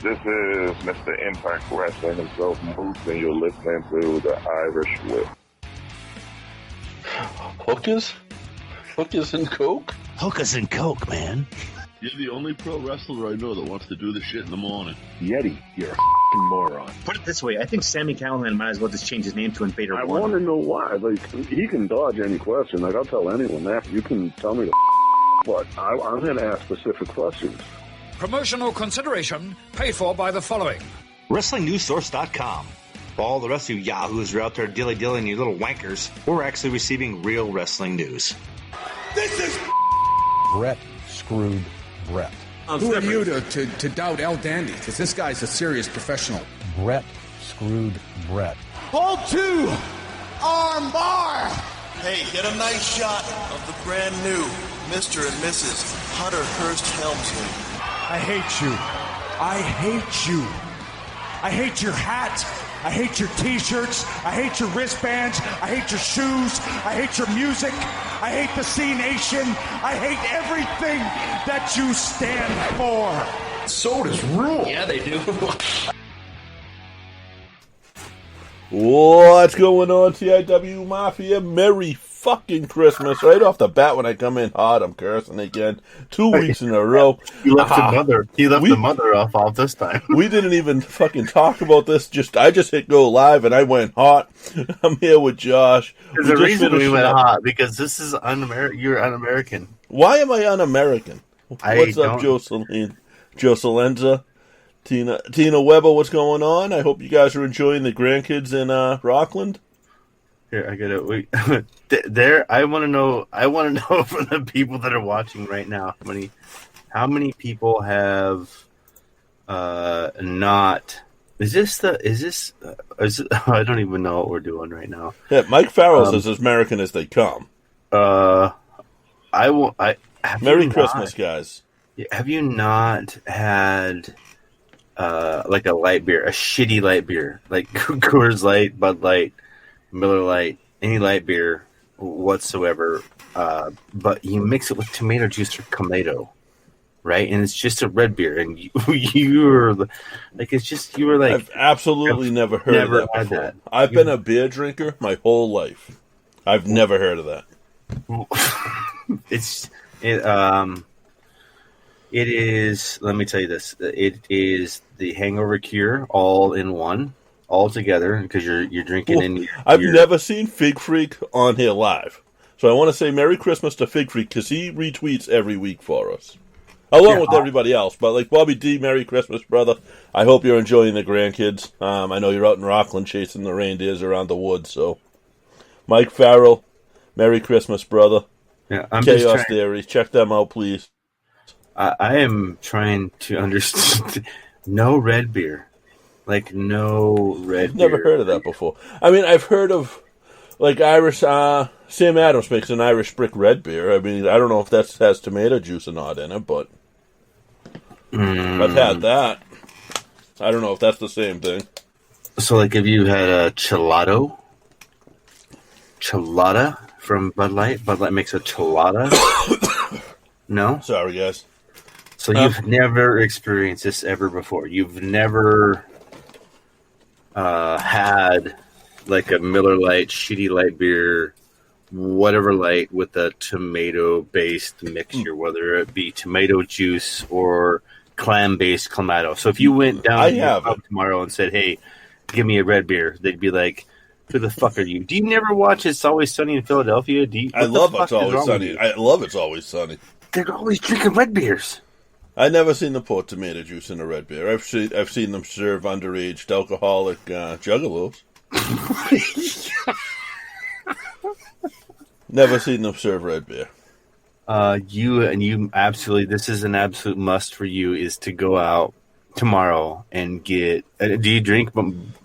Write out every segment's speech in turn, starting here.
This is Mr. Impact Wrestling himself, Moose, and you're listening to the Irish Whip. Hookers? Hookers and Coke? Hookers and Coke, man. You're the only pro wrestler I know that wants to do this shit in the morning. Yeti, you're a f***ing moron. Put it this way, I think Sami Callihan might as well just change his name to Invader I One. want to know why. Like, he can dodge any question. Like, I'll tell anyone that. You can tell me but I'm going to ask specific questions. Promotional consideration paid for by the following. WrestlingNewsSource.com. For all the rest of you yahoos who are out there dilly-dillying, you little wankers, we're actually receiving real wrestling news. This is Brett screwed Brett. Who are you to doubt El Dandy? Because this guy's a serious professional. Brett screwed Brett. Hold 2 arm bar. Hey, get a nice shot of the brand new Mr. and Mrs. Hunter Hearst Helmsley. I hate you. I hate you. I hate your hat. I hate your t-shirts. I hate your wristbands. I hate your shoes. I hate your music. I hate the C Nation. I hate everything that you stand for. Sodas rule. Yeah, they do. What's going on, TIW Mafia? Merry fucking Christmas. Right off the bat when I come in hot, I'm cursing again. 2 weeks in a row. He left the mother off this time. We didn't even fucking talk about this. I just hit go live and I went hot. I'm here with Josh. There's a reason we went hot, because this is un-American. You're un-American. Rockland. Why am I un-American? What's up, Jocelyn? Jocelenza? Tina Weber, what's going on? I hope you guys are enjoying the grandkids in Rockland. Here, I gotta wait. There, I want to know from the people that are watching right now, how many people have not? Is it, I don't even know what we're doing right now. Yeah, Mike Farrell's as American as they come. Merry Christmas, guys. Have you not had like a light beer, a shitty light beer, like Coors Light, Bud Light, Miller Lite, any light beer whatsoever, but you mix it with tomato juice or Kamado, right? And it's just a red beer, and you were like, I've absolutely never heard of that before. That. I've been a beer drinker my whole life. I've never heard of that. It is. Let me tell you this. It is the hangover cure, all in one. All together, because you're drinking I've never seen Fig Freak on here live, so I want to say Merry Christmas to Fig Freak, because he retweets every week for us, along with everybody else. But like Bobby D, Merry Christmas, brother. I hope you're enjoying the grandkids. I know you're out in Rockland chasing the reindeers around the woods. So, Mike Farrell, Merry Christmas, brother. Yeah, I'm Chaos just Theory. Check them out, please. I am trying to understand. No red beer. Like, no red beer. Never heard of that before. I mean, I've heard of, like, Irish, Sam Adams makes an Irish brick red beer. I mean, I don't know if that has tomato juice or not in it, but I've had that. I don't know if that's the same thing. So, like, have you had a Chelada from Bud Light? Bud Light makes a Chelada? No? Sorry, guys. So you've never experienced this ever before? You've never had like a Miller Lite, shitty light beer, whatever light, with a tomato-based mixture, whether it be tomato juice or clam-based Clamato. So if you went down to your pub tomorrow and said, "Hey, give me a red beer," they'd be like, "Who the fuck are you? Do you never watch It's Always Sunny in Philadelphia? I love It's Always Sunny. I love It's Always Sunny. They're always drinking red beers. I never seen them pour tomato juice in a red beer. I've seen them serve underage alcoholic juggalos. Never seen them serve red beer. You absolutely. This is an absolute must for you. Is to go out tomorrow and get. Do you drink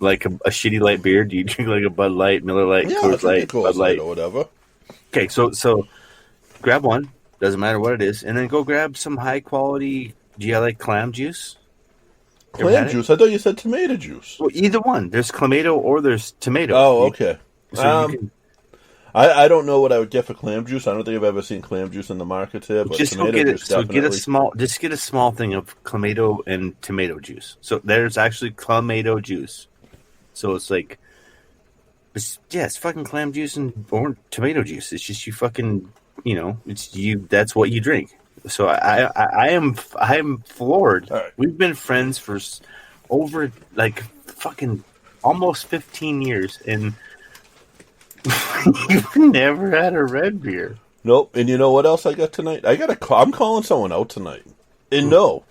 like a shitty light beer? Do you drink like a Bud Light, Miller Light, Coors Light, Bud Light, or whatever? Okay, so grab one. Doesn't matter what it is, and then go grab some high quality. Do you like clam juice? Clam juice? I thought you said tomato juice. Well, either one. There's Clamato or there's tomato. Oh, okay. I don't know what I would get for clam juice. I don't think I've ever seen clam juice in the markets here. But Just tomato get it. juice, So get definitely. get a small thing of clamato and tomato juice. So there's actually clamato juice. So it's like, it's fucking clam juice or tomato juice. It's just you fucking, it's you. That's what you drink. So I am floored. Right. We've been friends for over like fucking almost 15 years, and you've never had a red beer. Nope. And you know what else I got tonight? I'm calling someone out tonight. And no,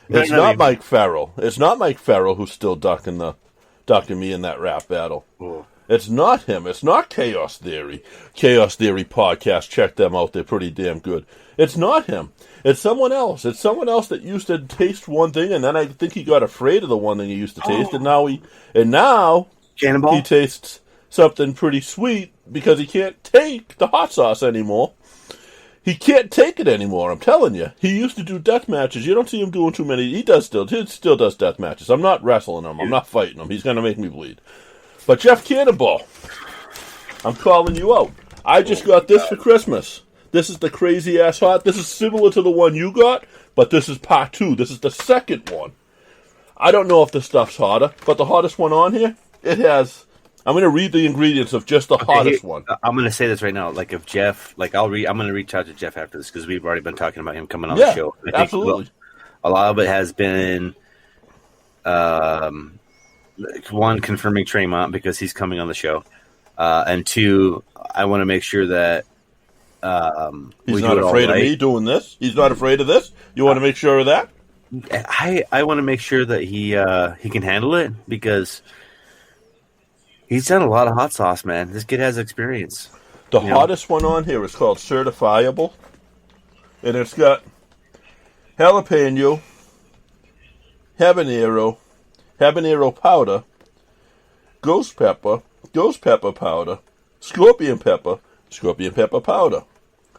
it's No, not you- Mike Farrell. It's not Mike Farrell who's still ducking me in that rap battle. Oh. It's not him. It's not Chaos Theory. Chaos Theory podcast. Check them out. They're pretty damn good. It's not him. It's someone else. It's someone else that used to taste one thing, and then I think he got afraid of the one thing he used to taste, and now Cannonball? he tastes something pretty sweet because he can't take the hot sauce anymore. He can't take it anymore, I'm telling you. He used to do death matches. You don't see him doing too many. He still does death matches. I'm not wrestling him. I'm not fighting him. He's going to make me bleed. But Jeff Cannonball, I'm calling you out. I just got this for Christmas. This is the crazy ass hot. This is similar to the one you got, but this is part 2. This is the second one. I don't know if this stuff's hotter, but the hottest one on here, it has... I'm going to read the ingredients of just the hottest one. I'm going to say this right now. Like if Jeff, I'm going to reach out to Jeff after this because we've already been talking about him coming on the show. I think absolutely. A lot of it has been, one, confirming Tremont because he's coming on the show, and 2, I want to make sure that he's not afraid of me doing this. He's not afraid of this. You want to make sure of that? I want to make sure that he can handle it because he's done a lot of hot sauce, man. This kid has experience. The hottest one on here is called Certifiable, and it's got jalapeno, habanero powder, ghost pepper powder, scorpion pepper powder.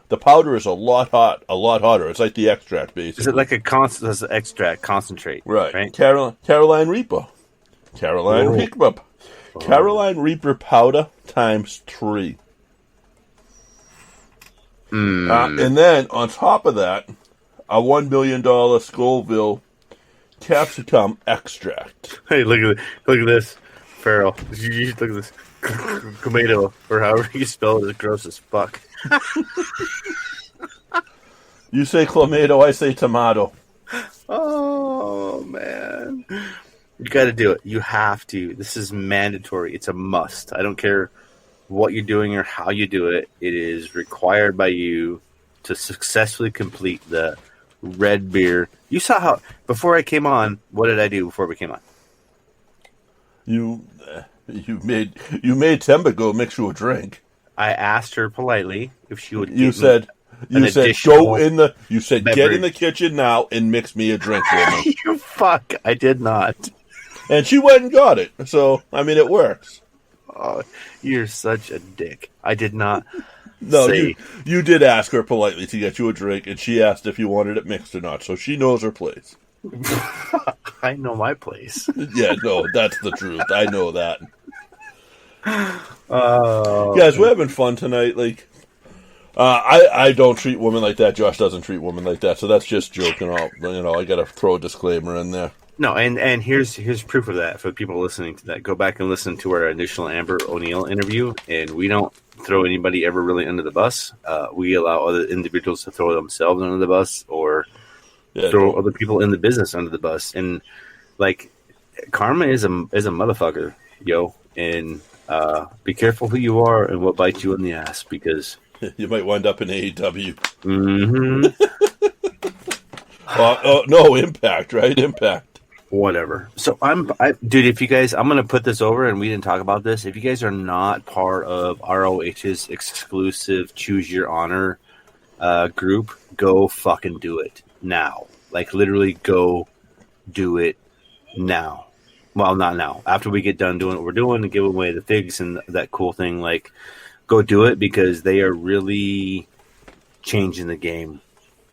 The powder is a lot hotter. It's like the extract, basically. Is it like a extract concentrate? Right. Carolina Reaper. Carolina Reaper powder times 3. And then on top of that, a $1 million Scoville capsicum extract. Hey, look at this, Farrell. You look at this tomato, or however you spell it, is gross as fuck. You say clamato, I say tomato. Oh man, you got to do it. You have to. This is mandatory. It's a must. I don't care what you're doing or how you do it. It is required by you to successfully complete the red beer. You saw how before I came on. What did I do before we came on? You made Temba go mix you a drink. I asked her politely if she would. You said go in the. You said beverage. Get in the kitchen now and mix me a drink, woman. You fuck! I did not. And she went and got it. So I mean, it works. Oh, you're such a dick. I did not. No, say... you did ask her politely to get you a drink, and she asked if you wanted it mixed or not. So she knows her place. I know my place. Yeah, no, that's the truth. I know that. Oh, guys, we're having fun tonight. Like, I don't treat women like that. Josh doesn't treat women like that. So that's just joking. I got to throw a disclaimer in there. No, and here's proof of that for the people listening to that. Go back and listen to our initial Amber O'Neill interview, and we don't throw anybody ever really under the bus. We allow other individuals to throw themselves under the bus or throw other people in the business under the bus. And like, karma is a motherfucker, yo. And be careful who you are and what bites you in the ass, because you might wind up in AEW. Mm-hmm. No, Impact, right? Impact. Whatever. So dude, if you guys, I'm going to put this over, and we didn't talk about this. If you guys are not part of ROH's exclusive Choose Your Honor group, go fucking do it now. Like, literally go do it now. Well, not now. After we get done doing what we're doing and give away the figs and that cool thing, like, go do it, because they are really changing the game.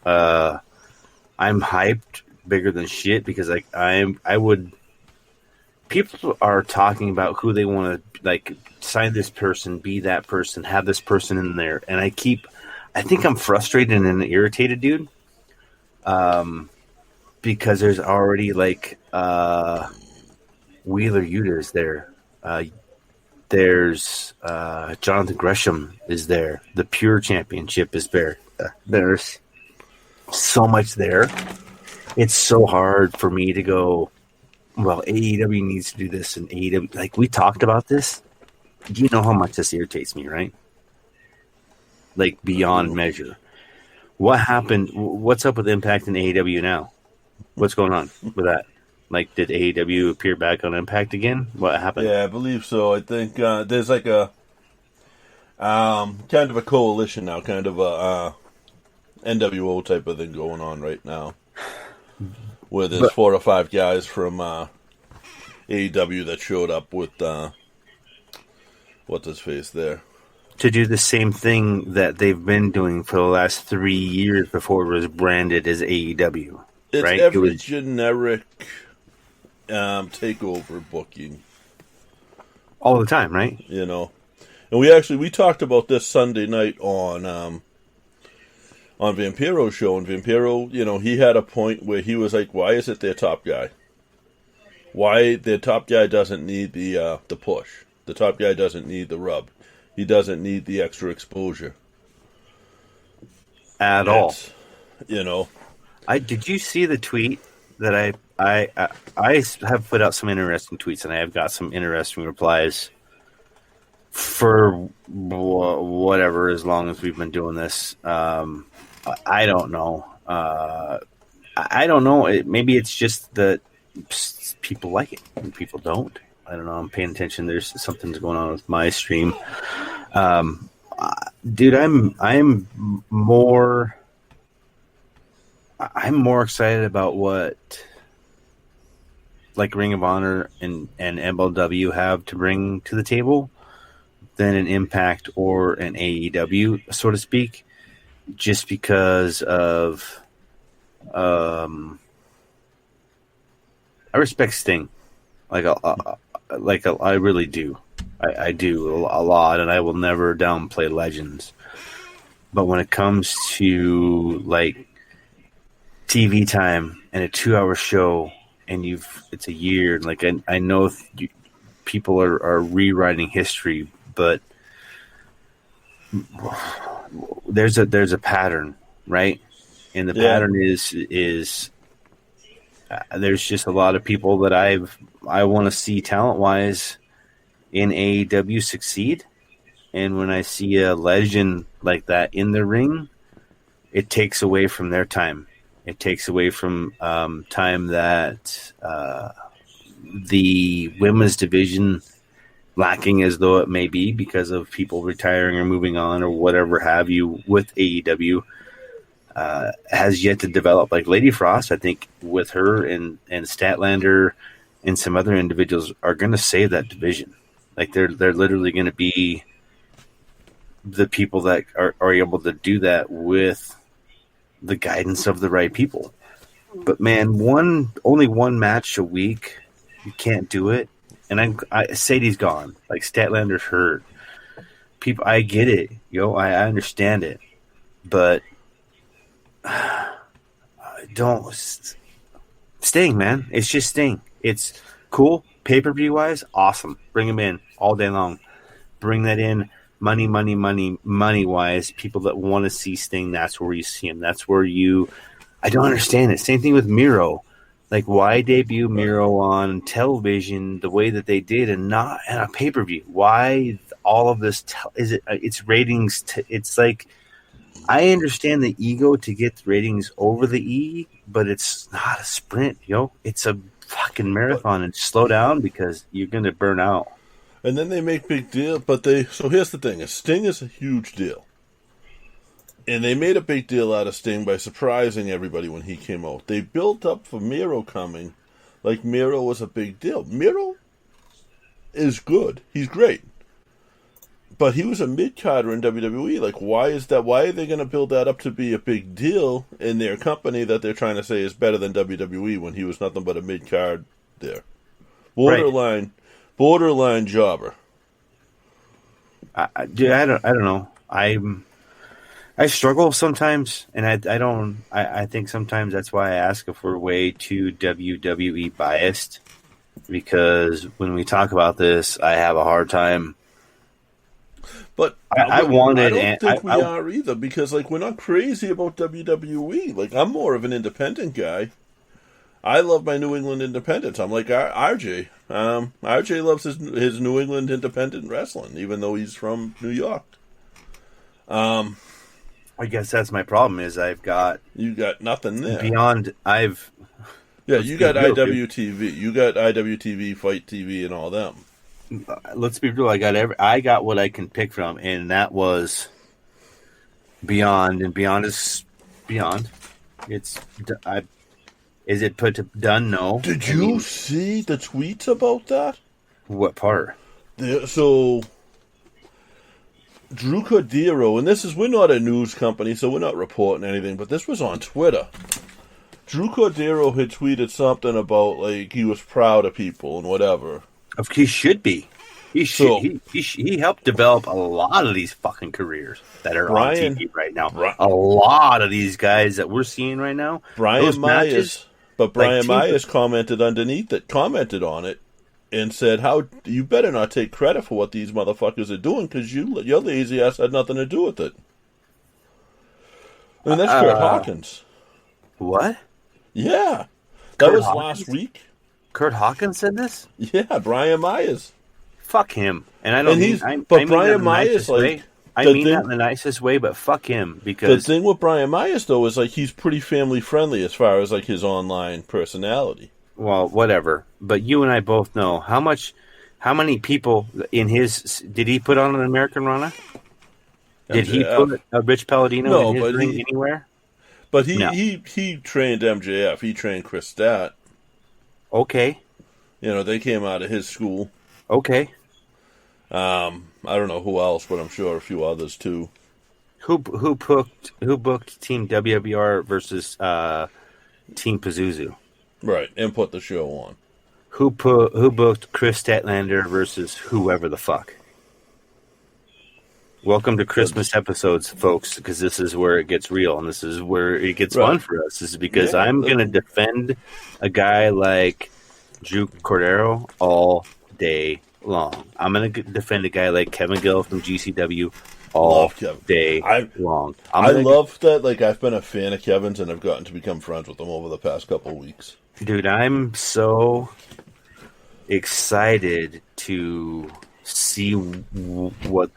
I'm hyped bigger than shit, because like I would people are talking about who they want to like sign this person, be that person, have this person in there, and I think I'm frustrated and irritated, dude. Because there's already like Wheeler Yuta is there. There's Jonathan Gresham is there. The Pure Championship is there. There's so much there. It's so hard for me to go, well, AEW needs to do this, and AEW, like we talked about this. Do you know how much this irritates me, right? Like beyond measure. What happened? What's up with Impact and AEW now? What's going on with that? Like, did AEW appear back on Impact again? What happened? Yeah, I believe so. I think there's like a kind of a coalition now, kind of a NWO type of thing going on right now, where there's 4 or 5 guys from AEW that showed up with what's his face there to do the same thing that they've been doing for the last 3 years before it was branded as AEW. It's right? every generic takeover booking all the time, right? You know, and we talked about this Sunday night on Vampiro's show, and Vampiro, you know, he had a point where he was like, "Why is it their top guy? Why their top guy doesn't need the push? The top guy doesn't need the rub. He doesn't need the extra exposure at all." You know, did you see the tweet that I have put out some interesting tweets, and I have got some interesting replies for whatever, as long as we've been doing this. I don't know. I don't know. Maybe it's just that people like it and people don't. I don't know. I'm paying attention. There's something's going on with my stream. Dude, I'm more excited about what like Ring of Honor and MLW have to bring to the table than an Impact or an AEW, so to speak, just because of I respect Sting, I really do. I do a lot, and I will never downplay legends. But when it comes to like TV time and a 2-hour show, and it's a year, like I know people are rewriting history, but there's a pattern, right? And the pattern is there's just a lot of people that I want to see talent wise in AEW succeed, and when I see a legend like that in the ring, it takes away from their time. It takes away from time that the women's division, lacking as though it may be because of people retiring or moving on or whatever have you with AEW, has yet to develop. Like Lady Frost, I think with her and Statlander and some other individuals are going to save that division. Like they're literally going to be the people that are able to do that with the guidance of the right people. But man, only one match a week, you can't do it. And Sadie's gone. Like Statlander's hurt. People, I get it, I understand it, but don't Sting, man. It's just Sting. It's cool. Pay-per-view wise, awesome. Bring him in all day long. Bring that in. Money wise, people that want to see Sting, that's where you see him. That's where I don't understand it. Same thing with Miro. Like, why debut Miro on television the way that they did and not on a pay-per-view? Why all of this? It's ratings. It's like, I understand the ego to get the ratings over the E, but it's not a sprint, It's a fucking marathon, and slow down because you're going to burn out. And then they make big deal, so here's the thing: Sting is a huge deal, and they made a big deal out of Sting by surprising everybody when he came out. They built up for Miro coming, like Miro was a big deal. Miro is good; he's great, but he was a mid-carder in WWE. Like, why is that? Why are they going to build that up to be a big deal in their company that they're trying to say is better than WWE when he was nothing but a mid-card there? Borderline jobber. Dude, I don't know. I struggle sometimes, and I think sometimes that's why I ask if we're way too WWE biased, because when we talk about this, I have a hard time. But I don't think we are either, because like we're not crazy about WWE. Like I'm more of an independent guy. I love my New England independents. I'm like RJ. RJ loves his New England independent wrestling, even though he's from New York. I guess that's my problem. Is you got nothing there beyond. You got IWTV. You got IWTV, Fight TV, and all them. Let's be real. I got what I can pick from, and that was Beyond. And Beyond is Beyond. Is it put to done? No. Did you see the tweets about that? What part? So Drew Cordero, and we're not a news company, so we're not reporting anything, but this was on Twitter. Drew Cordero had tweeted something about like he was proud of people and whatever. He should be. He should. He helped develop a lot of these fucking careers that are on TV right now. A lot of these guys that we're seeing right now. Brian Myers commented underneath it, commented on it, and said, "How you better not take credit for what these motherfuckers are doing, because your lazy ass had nothing to do with it." And that's Kurt Hawkins. What? Yeah, that was last week. Kurt Hawkins said this? Yeah, Brian Myers. Fuck him. And I don't. Brian Myers, like, I mean that in the nicest way, but fuck him, because the thing with Brian Myers though is like he's pretty family friendly as far as like his online personality. Well, whatever. But you and I both know how many people in his did he put on an American Rana? Did he put a Rich Palladino in his ring anywhere? But he trained MJF. He trained Chris Stat. Okay. They came out of his school. Okay. I don't know who else, but I'm sure a few others too. Who booked Team WWR versus Team Pazuzu? Right, and put the show on. Who booked Chris Statlander versus whoever the fuck? Welcome to Christmas episodes, folks, because this is where it gets real, and this is where it gets fun for us. This is because I'm going to defend a guy like Drew Cordero all day long. I'm going to defend a guy like Kevin Gill from GCW all day long. I love that. Like, I've been a fan of Kevin's, and I've gotten to become friends with him over the past couple of weeks. Dude, I'm so excited to see what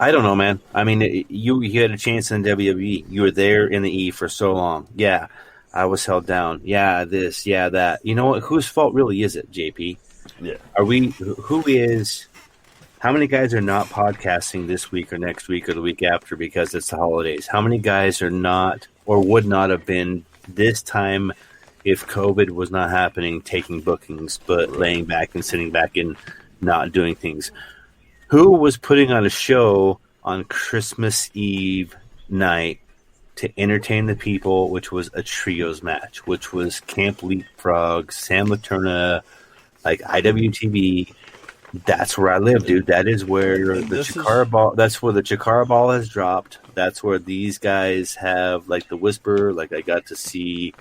I don't know, man. I mean, you had a chance in WWE. You were there in the E for so long. Yeah, I was held down. Yeah, this, yeah, that. You know what? Whose fault really is it, JP? Yeah. How many guys are not podcasting this week or next week or the week after because it's the holidays? How many guys are not or would not have been this time if COVID was not happening, taking bookings, but laying back and sitting back and not doing things? Who was putting on a show on Christmas Eve night to entertain the people, which was a trios match, which was Camp Leapfrog, Sam Laterna, like IWTV? That's where I live, dude. That is where the Chikara ball. That's where the Chikara ball has dropped. That's where these guys have like the Whisper. Like I got to see,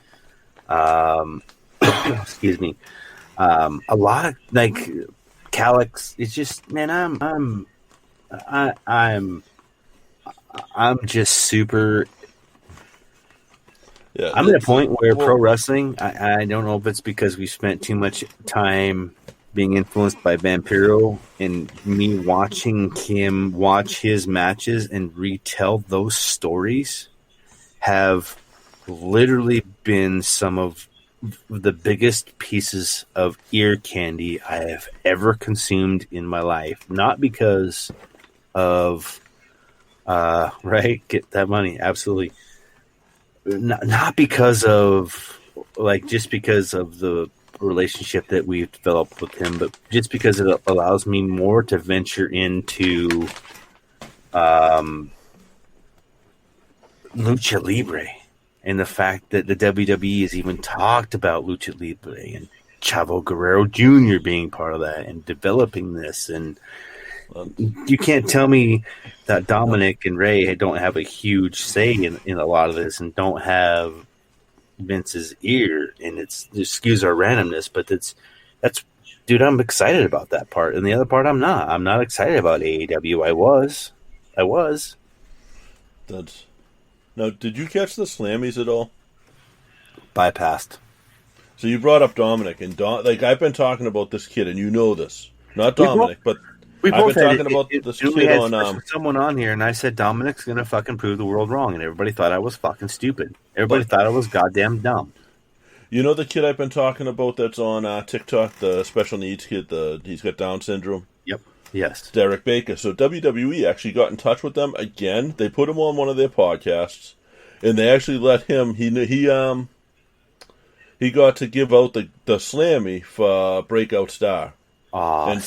excuse me, a lot of like Calix. It's just, man, I'm just super. Yeah, I'm at a point where pro wrestling. I don't know if it's because we spent too much time being influenced by Vampiro and me watching him watch his matches and retell those stories have literally been some of the biggest pieces of ear candy I have ever consumed in my life. Not because of, get that money, absolutely. Not because of, just because of the relationship that we've developed with him, but just because it allows me more to venture into lucha libre and the fact that the WWE has even talked about Lucha Libre and Chavo Guerrero Jr. being part of that and developing this. And you can't tell me that Dominic and Ray don't have a huge say in a lot of this and don't have Vince's ear. And excuse our randomness, but that's dude, I'm excited about that part. And the other part, I'm not. I'm not excited about AEW. I was. Now, did you catch the Slammies at all? Bypassed. So you brought up Dominic, and I've been talking about this kid, and you know this. Not Dominic, but I've been talking about this kid on... someone on here, and I said, Dominic's going to fucking prove the world wrong, and everybody thought I was fucking stupid. Everybody thought I was goddamn dumb. You know the kid I've been talking about that's on TikTok, the special needs kid, he's got Down syndrome? Yep. Yes. Derek Baker. So WWE actually got in touch with them again. They put him on one of their podcasts, and they actually let him... He got to give out the Slammy for Breakout Star. And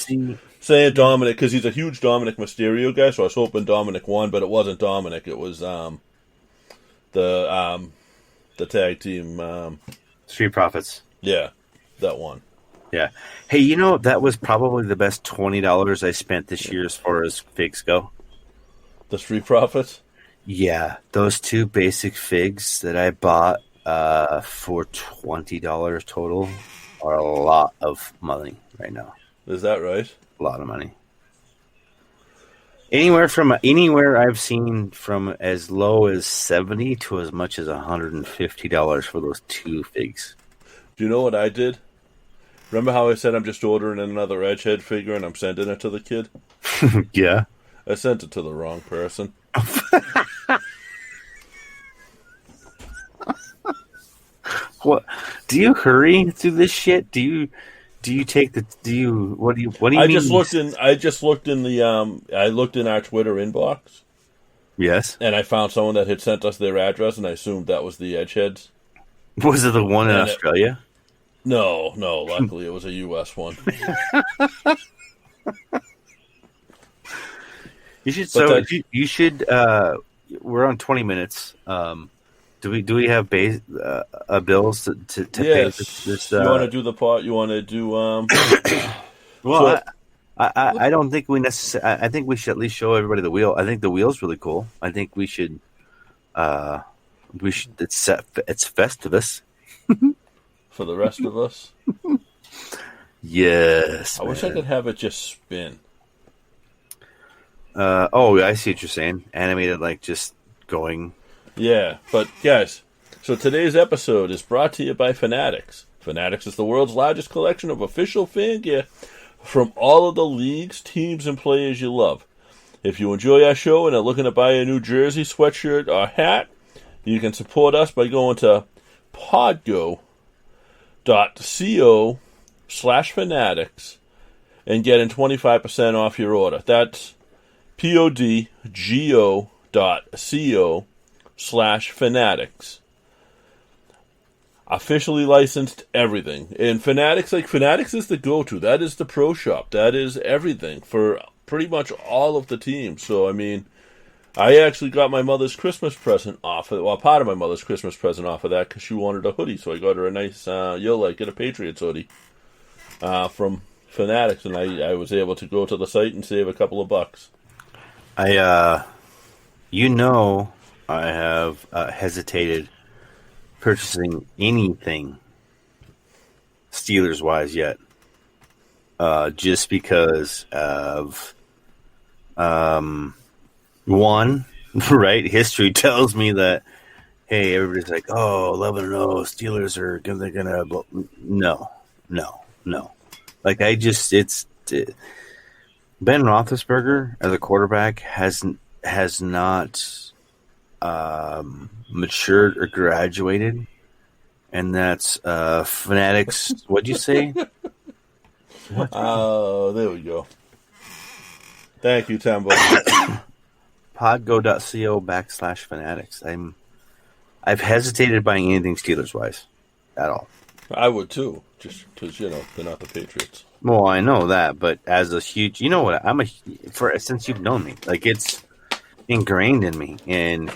saying Dominic, because he's a huge Dominic Mysterio guy, so I was hoping Dominic won, but it wasn't Dominic. It was the tag team. Street Profits. Yeah, that one. Yeah. Hey, you know, that was probably the best $20 I spent this year as far as figs go. The Street Profits? Yeah. Those 2 basic figs that I bought for $20 total are a lot of money right now. Is that right? A lot of money. Anywhere I've seen from as low as $70 to as much as $150 for those 2 figs. Do you know what I did? Remember how I said I'm just ordering another Edgehead figure and I'm sending it to the kid? Yeah. I sent it to the wrong person. What? Do you hurry through this shit? Do you take the? What do you mean? I just looked in the I looked in our Twitter inbox. Yes. And I found someone that had sent us their address, and I assumed that was the Edgeheads. Was it the one in Australia? No. Luckily, it was a U.S. one. You should. We're on 20 minutes. Do we have bills to pay this? You want to do the part? You want to do? Well, I don't think we necessarily. I think we should at least show everybody the wheel. I think the wheel's really cool. I think we should. It's Festivus. For the rest of us. Yes. I wish I could have it just spin. I see what you're saying. Animated, like just going. Yeah, but guys, so today's episode is brought to you by Fanatics. Fanatics is the world's largest collection of official fan gear from all of the leagues, teams, and players you love. If you enjoy our show and are looking to buy a new jersey, sweatshirt, or hat, you can support us by going to podgo.co/fanatics and getting 25% off your order. That's podgo.co/fanatics. Officially licensed everything. And Fanatics is the go-to. That is the pro shop. That is everything for pretty much all of the teams. So, I mean, I actually got my mother's Christmas present off of it. Well, part of my mother's Christmas present off of that because she wanted a hoodie. So I got her a nice, get a Patriots hoodie from Fanatics. And I was able to go to the site and save a couple of bucks. I have hesitated purchasing anything Steelers-wise yet, just because of one, right? History tells me that, hey, everybody's like, 11-0, Steelers are gonna. No. Like Ben Roethlisberger as a quarterback has not matured or graduated, and that's Fanatics. What'd you say? Oh, there we go. Thank you, Tambo. Podgo.co/fanatics. I've hesitated buying anything Steelers wise at all. I would too, just because they're not the Patriots. Well, I know that, but as a huge, since you've known me, like it's ingrained in me, and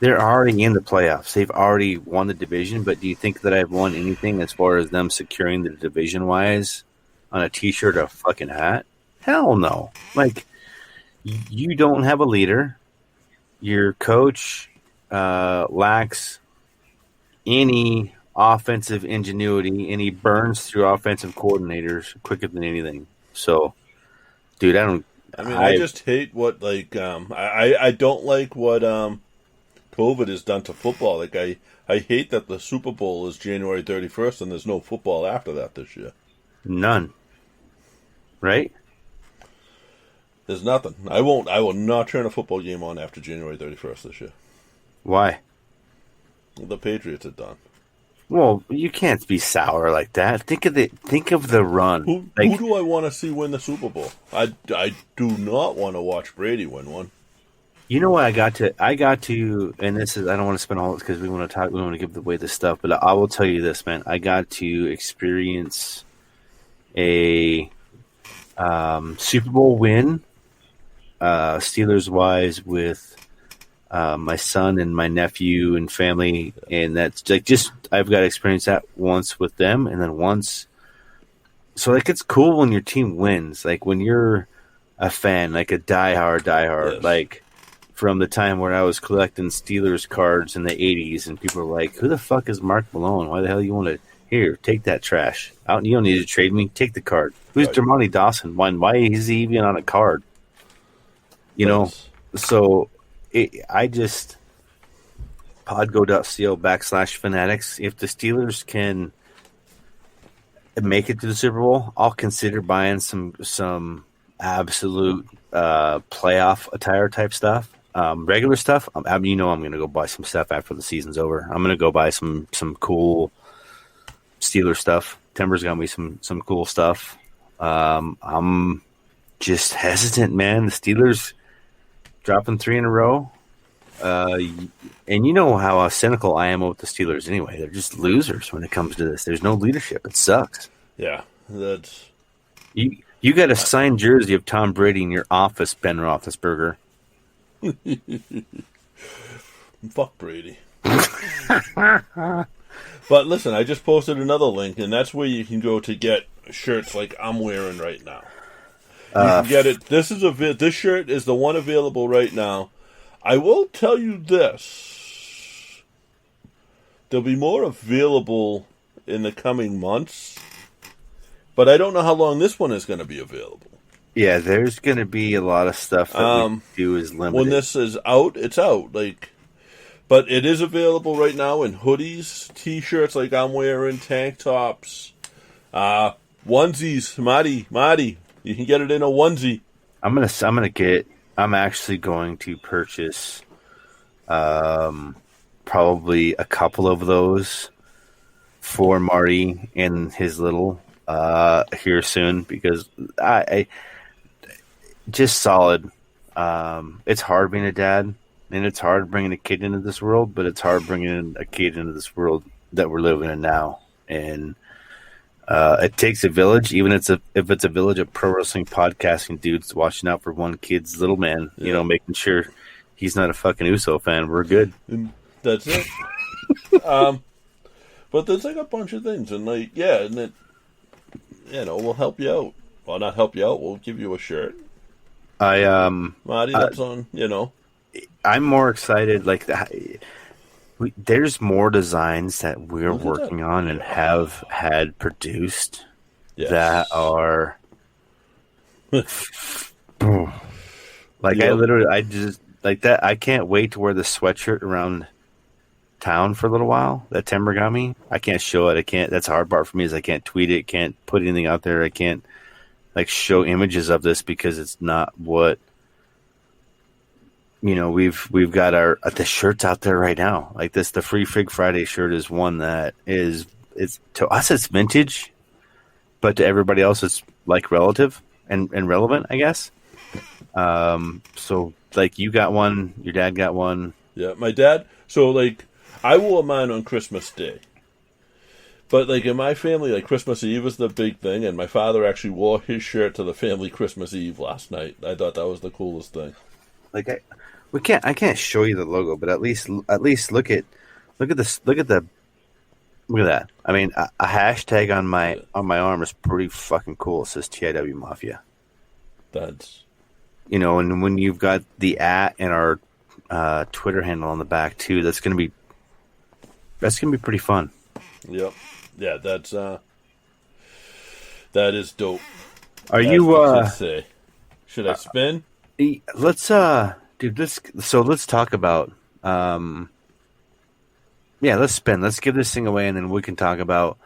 They're already in the playoffs. They've already won the division, but do you think that I've won anything as far as them securing the division-wise on a T-shirt or a fucking hat? Hell no. Like, you don't have a leader. Your coach lacks any offensive ingenuity, and he burns through offensive coordinators quicker than anything. So, dude, I just hate what, like, I don't like what COVID has done to football. Like, I hate that the Super Bowl is January 31st and there's no football after that this year. None. Right? There's nothing. I will not turn a football game on after January 31st this year. Why? The Patriots are done. Well, you can't be sour like that. Think of the run. Who do I want to see win the Super Bowl? I do not want to watch Brady win one. You know what I got to, and this is, I don't want to spend all this because we want to give away this stuff, but I will tell you this, man. I got to experience a Super Bowl win, Steelers wise, with my son and my nephew and family, and that's like I've got to experience that once with them, and then once. So like it's cool when your team wins, like when you're a fan, like a diehard, yes. Like from the time where I was collecting Steelers cards in the 80s, and people were like, "Who the fuck is Mark Malone? Why the hell you want to here take that trash out? You don't need to trade me. Take the card. Who's right. Dermontti Dawson? Why is he even on a card? You know, so." I just podgo.co/fanatics. If the Steelers can make it to the Super Bowl, I'll consider buying some absolute playoff attire type stuff. Regular stuff, I'm going to go buy some stuff after the season's over. I'm going to go buy some cool Steelers stuff. Timber's got me some cool stuff. I'm just hesitant, man. The Steelers dropping 3 in a row. And you know how cynical I am with the Steelers anyway. They're just losers when it comes to this. There's no leadership. It sucks. Yeah, that's... You got a signed jersey of Tom Brady in your office, Ben Roethlisberger. Fuck Brady. But listen, I just posted another link, and that's where you can go to get shirts like I'm wearing right now. You can get it. This shirt is the one available right now. I will tell you this. There'll be more available in the coming months, but I don't know how long this one is going to be available. Yeah, there's going to be a lot of stuff that we do is limited. When this is out, it's out. But it is available right now in hoodies, t-shirts like I'm wearing, tank tops, onesies, Marty. You can get it in a onesie. I'm actually going to purchase probably a couple of those for Marty and his little here soon, because I just solid. It's hard being a dad, and it's hard bringing a kid into this world, but it's hard bringing a kid into this world that we're living in now. And it takes a village, even if it's a village of pro wrestling podcasting dudes watching out for one kid's little man, making sure he's not a fucking Uso fan. We're good. That's it. But there's like a bunch of things, and and it, we'll help you out. Well, not help you out. We'll give you a shirt. Marty, that's on. I'm more excited. Like that. There's more designs that we're working on and have had produced that are like I just like that. I can't wait to wear the sweatshirt around town for a little while. That Timber got me. I can't show it. I can't. That's the hard part for me is I can't tweet it. Can't put anything out there. I can't show images of this because it's not what. We've got the shirts out there right now. Like this, the Free Fig Friday shirt is one that it's to us it's vintage, but to everybody else it's like relative and relevant, I guess. So like you got one, your dad got one. Yeah, my dad. So I wore mine on Christmas Day, but in my family, Christmas Eve is the big thing, and my father actually wore his shirt to the family Christmas Eve last night. I thought that was the coolest thing. I can't show you the logo, but at least look at that. I mean, a hashtag on my arm is pretty fucking cool. It says TIW Mafia. That's, and when you've got the @ and our Twitter handle on the back too, that's gonna be pretty fun. Yep. Yeah, that is dope. Are you? Say. Should I spin? Let's dude. Let's talk about. Yeah, let's spin. Let's give this thing away, and then we can talk about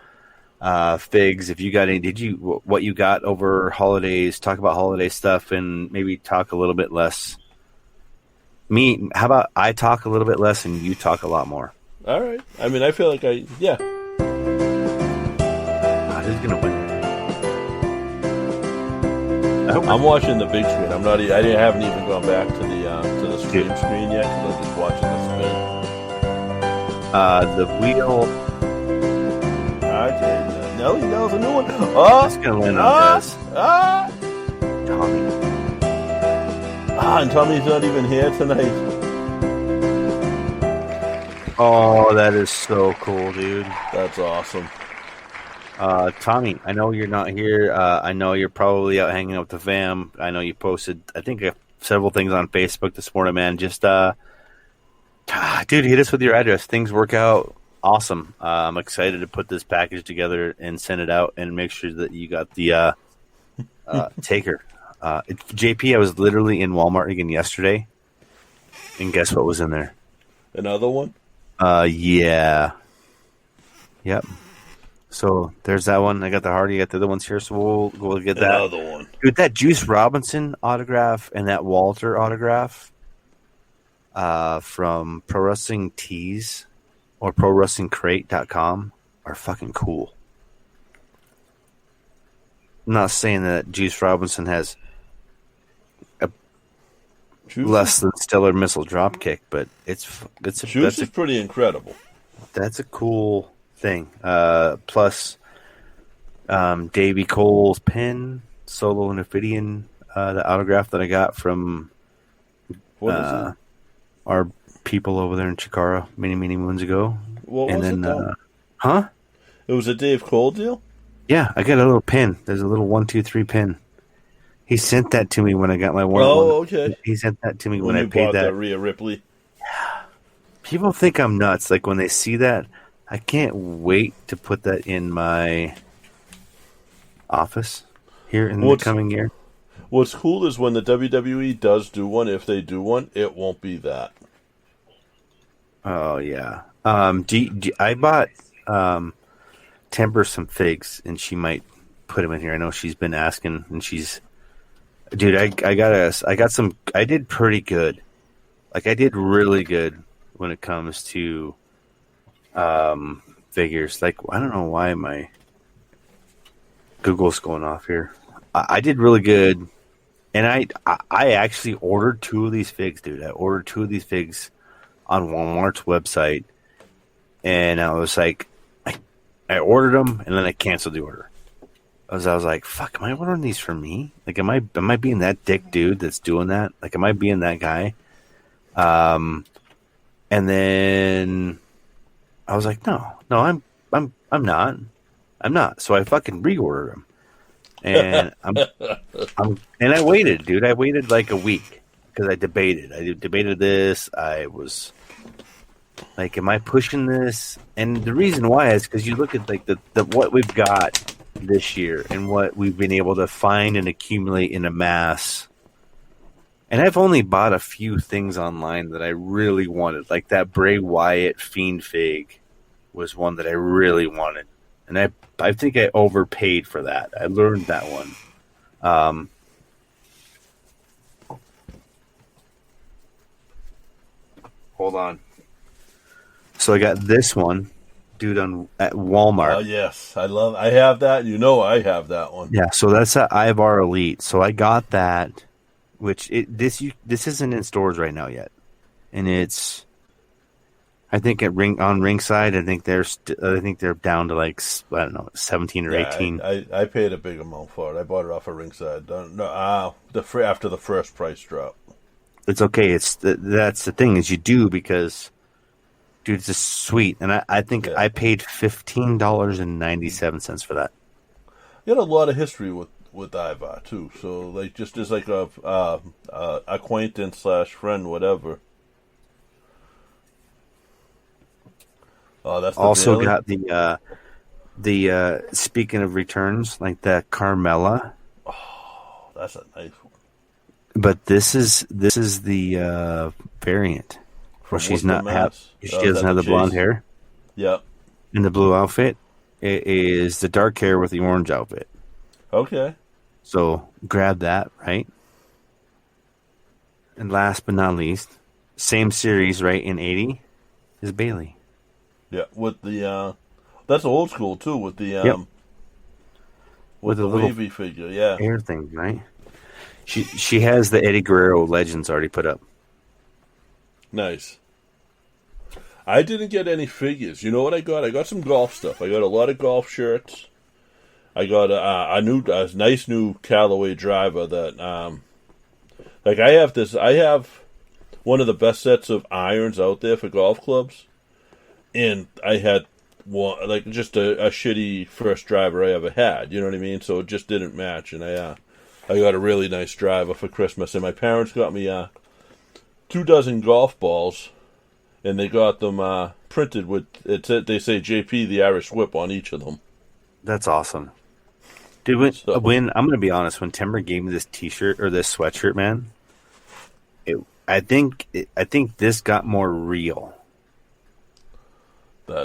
figs. If you got any, what you got over holidays? Talk about holiday stuff, and maybe talk a little bit less. How about I talk a little bit less, and you talk a lot more? All right. I mean, I feel like yeah. Who's gonna win? I'm watching the big screen. I haven't even gone back to the stream screen yet because I'm just watching the spin. The wheel. Okay, Nelly knows a new one. Oh, it's gonna land on this. Tommy. And Tommy's not even here tonight. Oh, that is so cool, dude. That's awesome. Tommy, I know you're not here. I know you're probably out hanging out with the fam. I know you posted, I think, several things on Facebook this morning, man. Just, dude, hit us with your address. Things work out awesome. I'm excited to put this package together and send it out and make sure that you got the taker. JP, I was literally in Walmart again yesterday, and guess what was in there? Another one? Yeah. Yep. So there's that one. I got the Hardy. I got the other ones here, so we'll get that. Another one. Dude, that Juice Robinson autograph and that Walter autograph from Pro Wrestling Tees or ProWrestlingCrate.com are fucking cool. I'm not saying that Juice Robinson has a less than stellar missile dropkick, but Juice is pretty incredible. That's a cool thing. Plus, Davey Cole's pin, Solo and Ophidian, the autograph that I got from our people over there in Chikara many moons ago. What and was then, it though? Huh? It was a Dave Cole deal? Yeah, I got a little pin. There's a little 1, 2, 3 pin. He sent that to me when I got my one. Oh, okay. He sent that to me when I paid that. Rhea Ripley. Yeah. People think I'm nuts. Like when they see that, I can't wait to put that in my office here in the coming year. What's cool is when the WWE does do one, if they do one, it won't be that. Oh, yeah. I bought Timber some figs, and she might put them in here. I know she's been asking, and she's... Dude, I did pretty good. Like, I did really good when it comes to figures. Like, I don't know why my Google's going off here. I did really good, and I actually ordered 2 of these figs, dude. I ordered 2 of these figs on Walmart's website, and I was like, I ordered them, and then I canceled the order. I was like, fuck, am I ordering these for me? Like, am I being that dick dude that's doing that? Like, am I being that guy? And then I was like, no, I'm not. So I fucking reordered them, and and I waited, dude. I waited like a week because I debated. I debated this. I was like, am I pushing this? And the reason why is because you look at like the what we've got this year and what we've been able to find and accumulate in a mass. And I've only bought a few things online that I really wanted. Like that Bray Wyatt Fiend fig was one that I really wanted. And I think I overpaid for that. I learned that one. Hold on. So I got this one, dude, at Walmart. Oh, yes. I have that. You know I have that one. Yeah, so that's at Ivar Elite. So I got that, which this isn't in stores right now yet. And it's, I think on Ringside, I think they're down to like, I don't know, 17 or 18. I paid a big amount for it. I bought it off of Ringside. After the first price drop. It's okay. That's the thing is you do because, dude, it's just sweet. And I think I paid $15.97 for that. You had a lot of history with Ivar too. So like just as like a acquaintance / friend, whatever. Oh, that's also got the speaking of returns, like the Carmella. Oh, that's a nice one. But this is the variant where she doesn't have the blonde hair. Yep. In the blue outfit, it is the dark hair with the orange outfit. Okay. So grab that, right? And last but not least, same series, right? In 80 is Bailey. Yeah, with the that's old school too. With the with the little wavy figure, yeah, hair thing, right? She has the Eddie Guerrero Legends already put up. Nice. I didn't get any figures. You know what I got? I got some golf stuff. I got a lot of golf shirts. I got a nice new Callaway driver that like I have one of the best sets of irons out there for golf clubs. And I had one, like just a shitty first driver I ever had. You know what I mean? So it just didn't match. And I got a really nice driver for Christmas. And my parents got me 24 golf balls, and they got them printed with it. They say JP the Irish Whip on each of them. That's awesome, dude. When I'm gonna be honest, when Timber gave me this T-shirt or this sweatshirt, man, I think this got more real.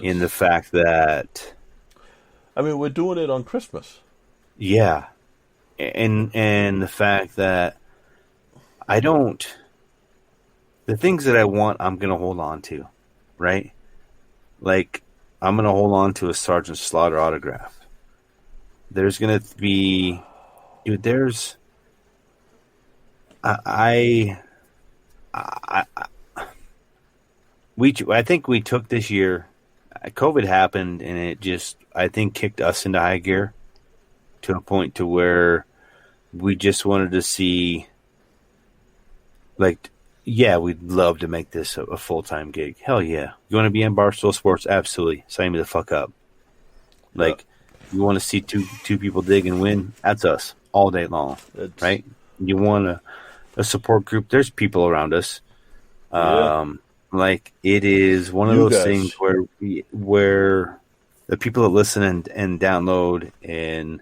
In the fact that, I mean, we're doing it on Christmas. Yeah, and the fact that the things that I want, I'm gonna hold on to, right? Like I'm gonna hold on to a Sergeant Slaughter autograph. There's gonna be, dude. There's, I think we took this year. COVID happened, and it just, I think, kicked us into high gear to a point to where we just wanted to see, like, yeah, we'd love to make this a full-time gig. Hell yeah. You want to be in Barstool Sports? Absolutely. Sign me the fuck up. Like, you want to see two people dig and win? That's us all day long, right? You want a support group? There's people around us. Like, it is one of those things where the people that listen and download and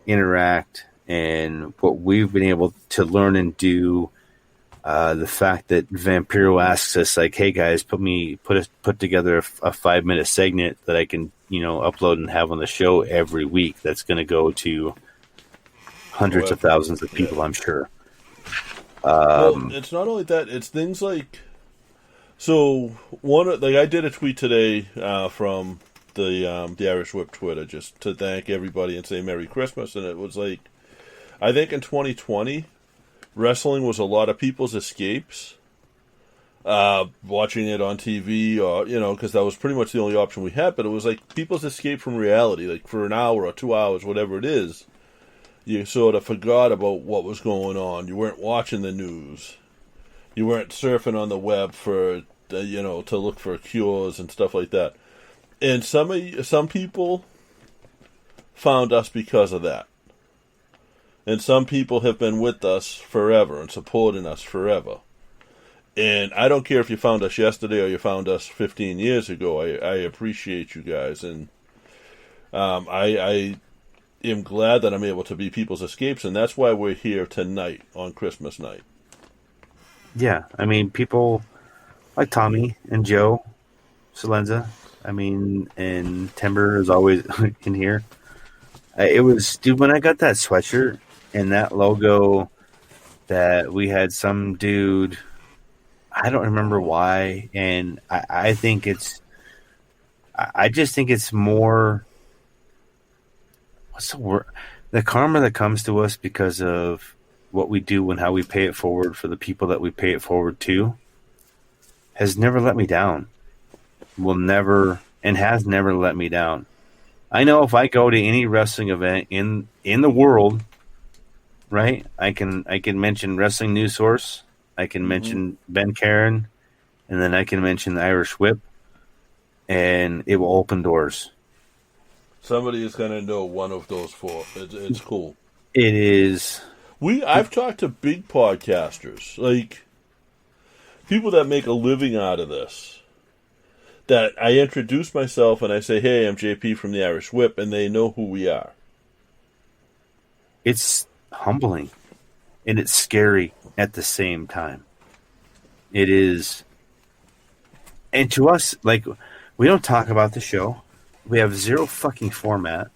interact and what we've been able to learn and do, the fact that Vampiro asks us, like, hey guys, put together a 5-minute segment that I can, upload and have on the show every week. That's going to go to hundreds of thousands of people, I'm sure. Well, it's not only that; it's things like. So I did a tweet today from the Irish Whip Twitter just to thank everybody and say Merry Christmas, and it was like, I think in 2020, wrestling was a lot of people's escapes, watching it on TV or because that was pretty much the only option we had. But it was like people's escape from reality, like for an hour or 2 hours, whatever it is. You sort of forgot about what was going on. You weren't watching the news. You weren't surfing on the web for, to look for cures and stuff like that. And some people found us because of that. And some people have been with us forever and supporting us forever. And I don't care if you found us yesterday or you found us 15 years ago. I appreciate you guys. And I am glad that I'm able to be people's escapes. And that's why we're here tonight on Christmas night. Yeah, I mean, people like Tommy and Joe Salenza, and Timber is always in here. It was, dude, when I got that sweatshirt and that logo that we had some dude, I don't remember why, and I think I just think it's more, what's the word? The karma that comes to us because of what we do and how we pay it forward for the people that we pay it forward to has never let me down. Will never, and has never let me down. I know if I go to any wrestling event in the world, right? I can mention Wrestling News Source. I can mention Ben Karen, and then I can mention the Irish Whip, and it will open doors. Somebody is going to know one of those four. It's cool. It is. I've talked to big podcasters, like people that make a living out of this, that I introduce myself and I say, hey, I'm JP from the Irish Whip, and they know who we are. It's humbling, and it's scary at the same time. It is. And to us, like, we don't talk about the show. We have zero fucking format.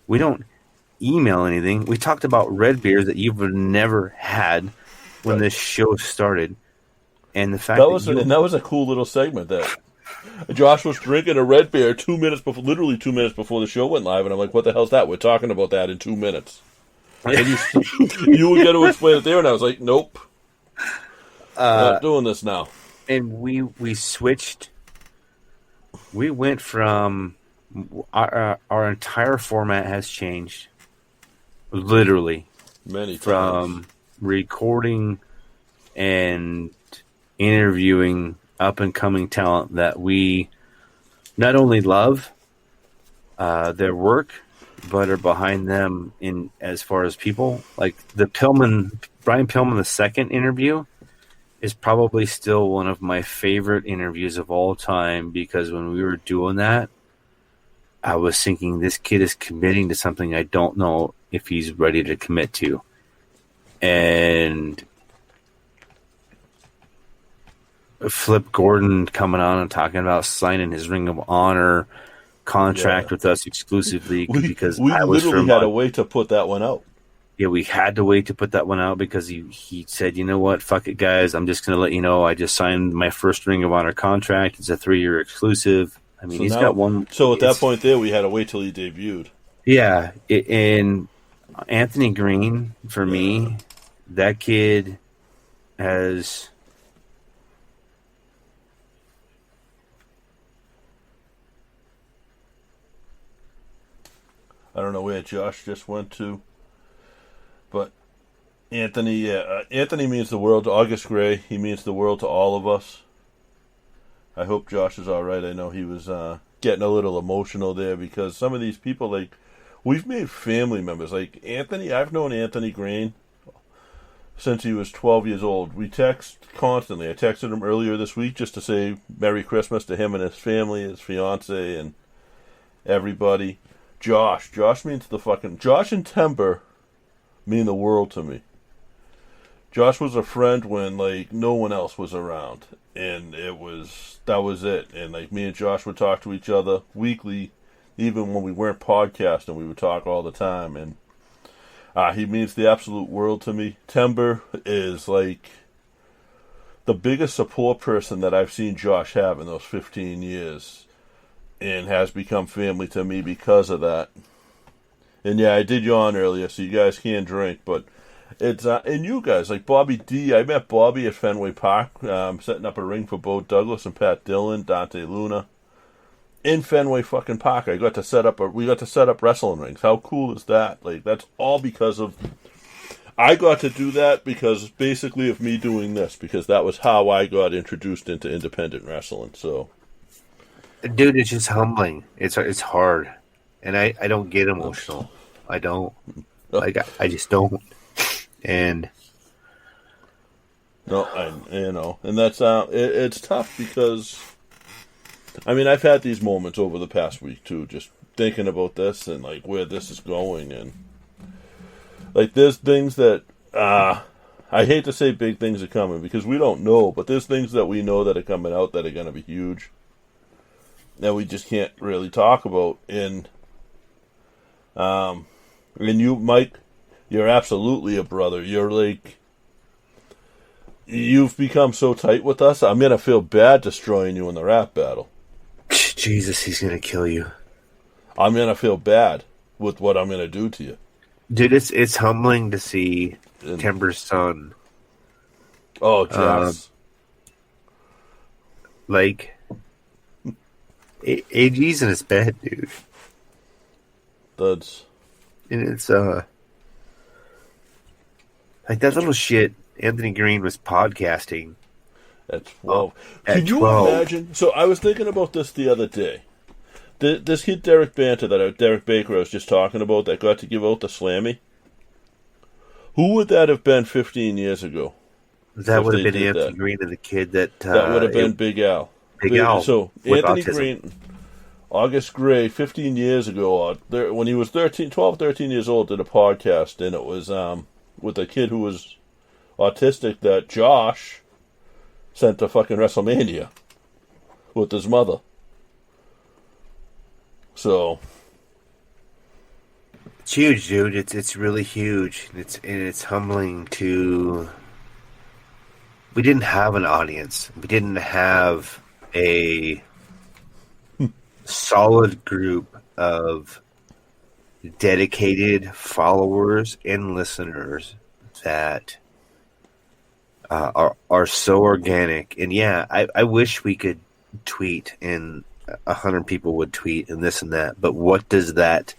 We don't email anything. We talked about red beers that you've never had when this show started. And the fact that was a cool little segment that Josh was drinking a red beer literally 2 minutes before the show went live, and I'm like, what the hell's that? We're talking about that in 2 minutes. And you were going to explain it there, and I was like, nope. Not doing this now. And we switched. We went from our entire format has changed, literally, many times. From recording and interviewing up and coming talent that we not only love their work, but are behind them in as far as people. Like the Brian Pillman II interview is probably still one of my favorite interviews of all time, because when we were doing that, I was thinking, this kid is committing to something I don't know if he's ready to commit to. And Flip Gordon coming on and talking about signing his Ring of Honor contract with us exclusively, because we literally had to wait to put that one out. Yeah, we had to wait to put that one out because he said, you know what, fuck it, guys. I'm just going to let you know I just signed my first Ring of Honor contract. It's a 3-year exclusive. I mean, he's got one. So at that point there, we had to wait till he debuted. Yeah, and Anthony Green, for me, that kid has... I don't know where Josh just went to, but Anthony, Anthony means the world to August Gray. He means the world to all of us. I hope Josh is all right. I know he was getting a little emotional there, because some of these people, like, we've made family members. Like Anthony, I've known Anthony Green since he was 12 years old. We text constantly. I texted him earlier this week just to say Merry Christmas to him and his family, his fiance, and everybody. Josh means Josh and Timber mean the world to me. Josh was a friend when, like, no one else was around, and that was it. And, like, me and Josh would talk to each other weekly, even when we weren't podcasting. We would talk all the time, and he means the absolute world to me. Timber is, like, the biggest support person that I've seen Josh have in those 15 years. And has become family to me because of that. And yeah, I did yawn earlier, so you guys can drink, but it's and you guys, like Bobby D. I met Bobby at Fenway Park, setting up a ring for Bo Douglas and Pat Dillon, Dante Luna, in Fenway fucking Park. We got to set up wrestling rings. How cool is that? Like, that's all because of. I got to do that because basically of me doing this, because that was how I got introduced into independent wrestling. So. Dude, it's just humbling. It's hard, and I don't get emotional. I don't. Like, I just don't. And no, and that's it's tough because, I mean, I've had these moments over the past week too, just thinking about this and like where this is going, and like there's things that I hate to say big things are coming because we don't know, but there's things that we know that are coming out that are going to be huge. That we just can't really talk about. And you, Mike, you're absolutely a brother. You're like, you've become so tight with us. I'm gonna feel bad destroying you in the rap battle. Jesus, he's gonna kill you. I'm gonna feel bad with what I'm gonna do to you, dude. It's humbling to see Timber's son. Oh, Jess. Like. AG's in his bed, dude. And it's like that little shit Anthony Green was podcasting at 12. At Can you 12. imagine? So I was thinking about this the other day. This kid Derek Banter Derek Baker I was just talking about that got to give out the Slammy. Who would that have been 15 years ago? That would have been Anthony Green and the kid that would have been Big Al. Big Al. So with Anthony autism. Green, August Gray, 15 years ago, when he was 12, 13 years old, did a podcast, and it was with a kid who was autistic that Josh sent to fucking WrestleMania with his mother. So it's huge, dude. It's really huge. It's humbling to. We didn't have an audience. We didn't have a solid group of dedicated followers and listeners that are so organic. And yeah, I wish we could tweet and 100 people would tweet and this and that. But what does that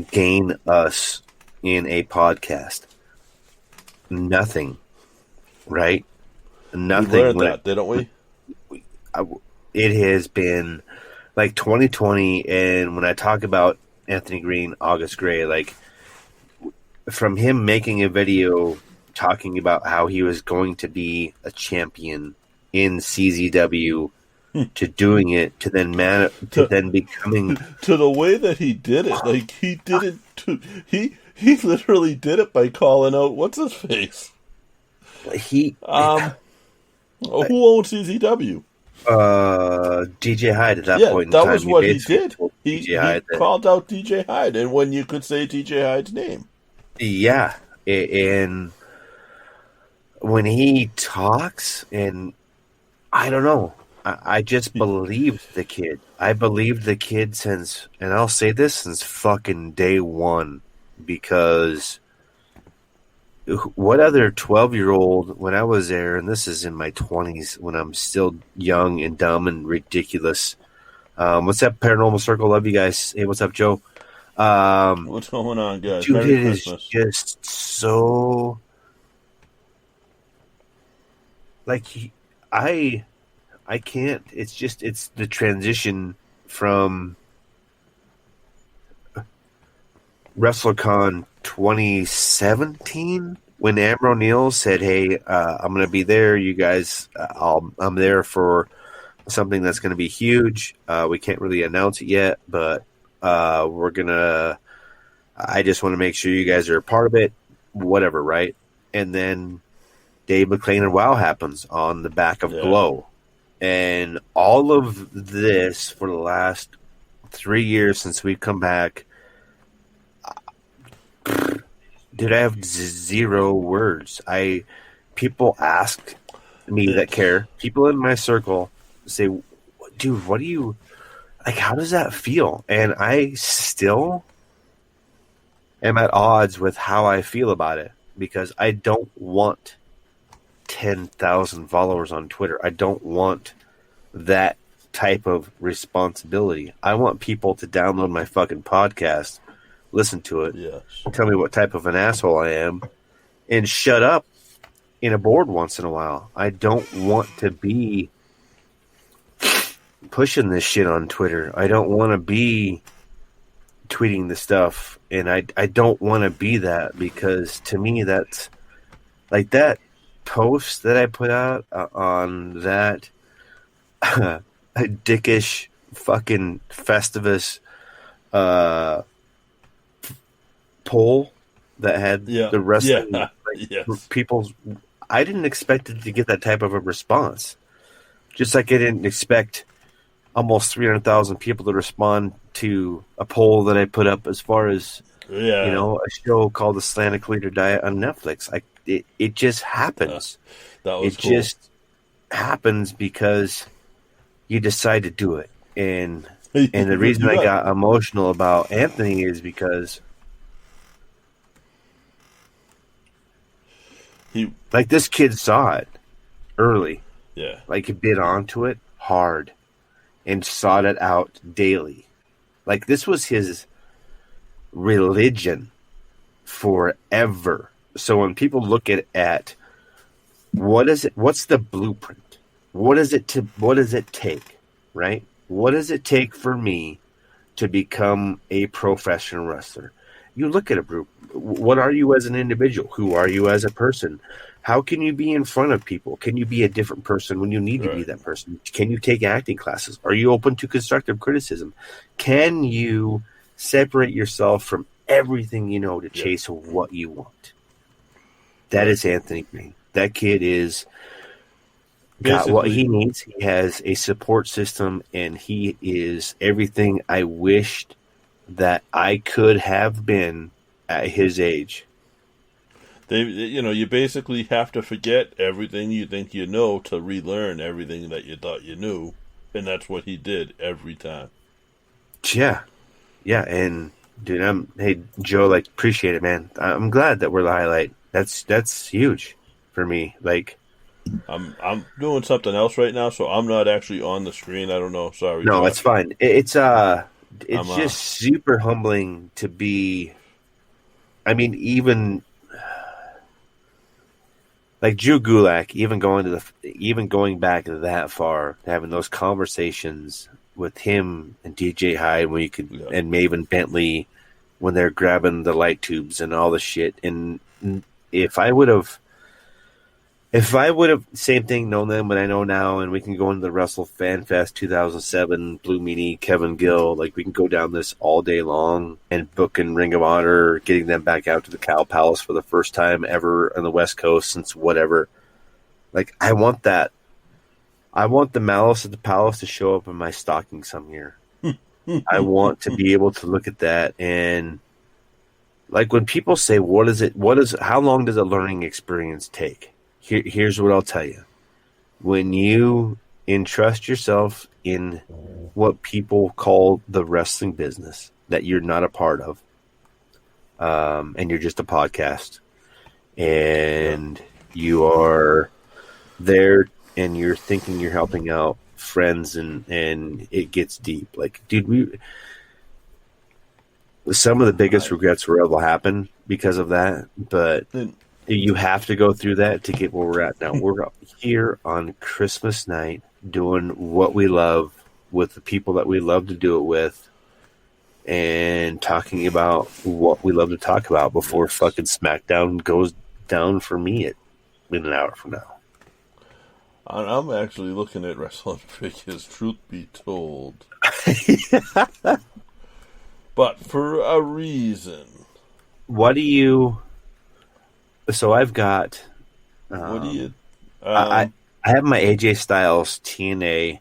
gain us in a podcast? Nothing, right? Nothing. We learned that, didn't we? It has been like 2020, and when I talk about Anthony Green, August Gray, like from him making a video talking about how he was going to be a champion in CZW to doing it to then then becoming to the way that he did it, like he did it he literally did it by calling out what's his face. Who owns CZW? DJ Hyde at that point in that time. Was what he did. He Hyde called out DJ Hyde, and when you could say DJ Hyde's name. Yeah, and when he talks, and I don't know, I just believed the kid. I believed the kid since, and I'll say this, since fucking day one, because what other 12-year-old, when I was there, and this is in my 20s, when I'm still young and dumb and ridiculous. What's up, Paranormal Circle? Love you guys. Hey, what's up, Joe? What's going on, guys? Dude, Merry it Christmas. is just so... Like, I can't. It's the transition from WrestleCon 2017 when Amber O'Neal said, "Hey, I'm going to be there. You guys, I'm there for something that's going to be huge. We can't really announce it yet, but we're gonna. I just want to make sure you guys are a part of it. Whatever, right?" And then Dave McClain and WoW happens on the back of Glow. And all of this for the last 3 years since we've come back, dude, I have zero words. People ask me that care. People in my circle say, dude, what do you, like, how does that feel? And I still am at odds with how I feel about it because I don't want 10,000 followers on Twitter. I don't want that type of responsibility. I want people to download my fucking podcast, listen to it, tell me what type of an asshole I am, and shut up in a board once in a while. I don't want to be pushing this shit on Twitter. I don't want to be tweeting the stuff, and I don't want to be that because to me that's like that post that I put out on that dickish fucking Festivus poll that had the wrestling people's. I didn't expect it to get that type of a response. Just like I didn't expect almost 300,000 people to respond to a poll that I put up as far as a show called The Slanted Leader Diet on Netflix. It just happens. It cool. just happens because you decide to do it. And the reason I got emotional about Anthony is because like this kid saw it early. Yeah. Like he bit onto it hard and sought it out daily. Like this was his religion forever. So when people look at what is it? What's the blueprint? What does it take? Right? What does it take for me to become a professional wrestler? You look at a group. What are you as an individual? Who are you as a person? How can you be in front of people? Can you be a different person when you need to be that person? Can you take acting classes? Are you open to constructive criticism? Can you separate yourself from everything you know to chase what you want? That is Anthony Green. That kid is got what he needs. He has a support system, and he is everything I wished that I could have been at his age. You basically have to forget everything you think you know to relearn everything that you thought you knew, and that's what he did every time. Yeah, and dude, hey Joe, appreciate it, man. I'm glad that we're the highlight. That's huge for me. I'm doing something else right now, so I'm not actually on the screen. I don't know. Sorry. No, it's fine. It's just super humbling to be. I mean, even Drew Gulak, even going back that far, having those conversations with him and DJ Hyde and Maven Bentley when they're grabbing the light tubes and all the shit. And if I would have, same thing, known them, but I know now, and we can go into the Wrestle Fan Fest 2007, Blue Meanie, Kevin Gill, we can go down this all day long and booking Ring of Honor, getting them back out to the Cow Palace for the first time ever on the West Coast since whatever. I want that. I want the Malice at the Palace to show up in my stocking some year. I want to be able to look at that and when people say, how long does a learning experience take? Here's what I'll tell you. When you entrust yourself in what people call the wrestling business that you're not a part of, and you're just a podcast, and you are there and you're thinking you're helping out friends and it gets deep. Dude, some of the biggest regrets were able to happen because of that, but you have to go through that to get where we're at now. We're here on Christmas night doing what we love with the people that we love to do it with and talking about what we love to talk about before fucking SmackDown goes down for me in an hour from now. I'm actually looking at wrestling figures, truth be told. But for a reason. What do you... So I've got... what do you... I have my AJ Styles TNA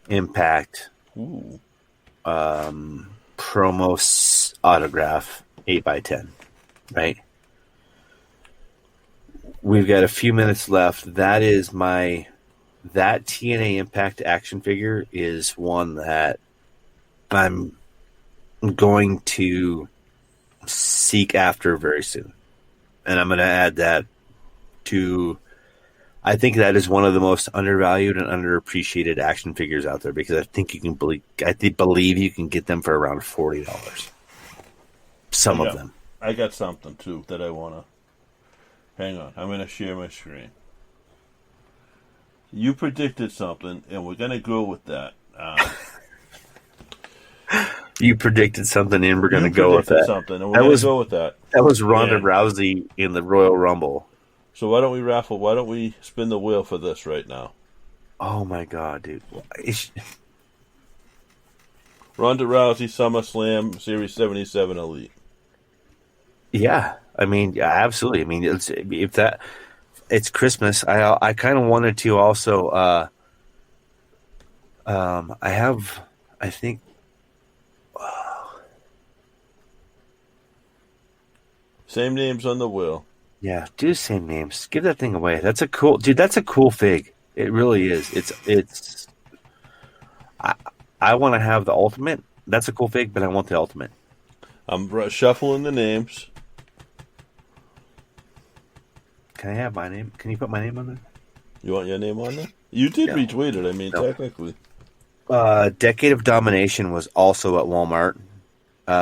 Impact promo autograph 8x10, right? We've got a few minutes left. That TNA Impact action figure is one that I'm going to seek after very soon. And I'm going to add that to... I think that is one of the most undervalued and underappreciated action figures out there because I think you can believe you can get them for around $40. Some of them. I got something too that I want to. Hang on, I'm going to share my screen. You predicted something, and we're going to go with that. You predicted something, and we're going to go with that. Something, and we're going to go with that. That was Ronda Rousey in the Royal Rumble. So why don't we raffle? Why don't we spin the wheel for this right now? Oh my god, dude! Ronda Rousey SummerSlam Series 77 Elite. Yeah, I mean, absolutely. I mean, it's Christmas. I kind of wanted to also. I think. Same names on the wheel. Yeah, do the same names. Give that thing away. That's a cool fig. It really is. It's. I want to have the ultimate. That's a cool fig, but I want the ultimate. I'm shuffling the names. Can I have my name? Can you put my name on there? You want your name on there? You did retweet it. I mean, technically. Decade of Domination was also at Walmart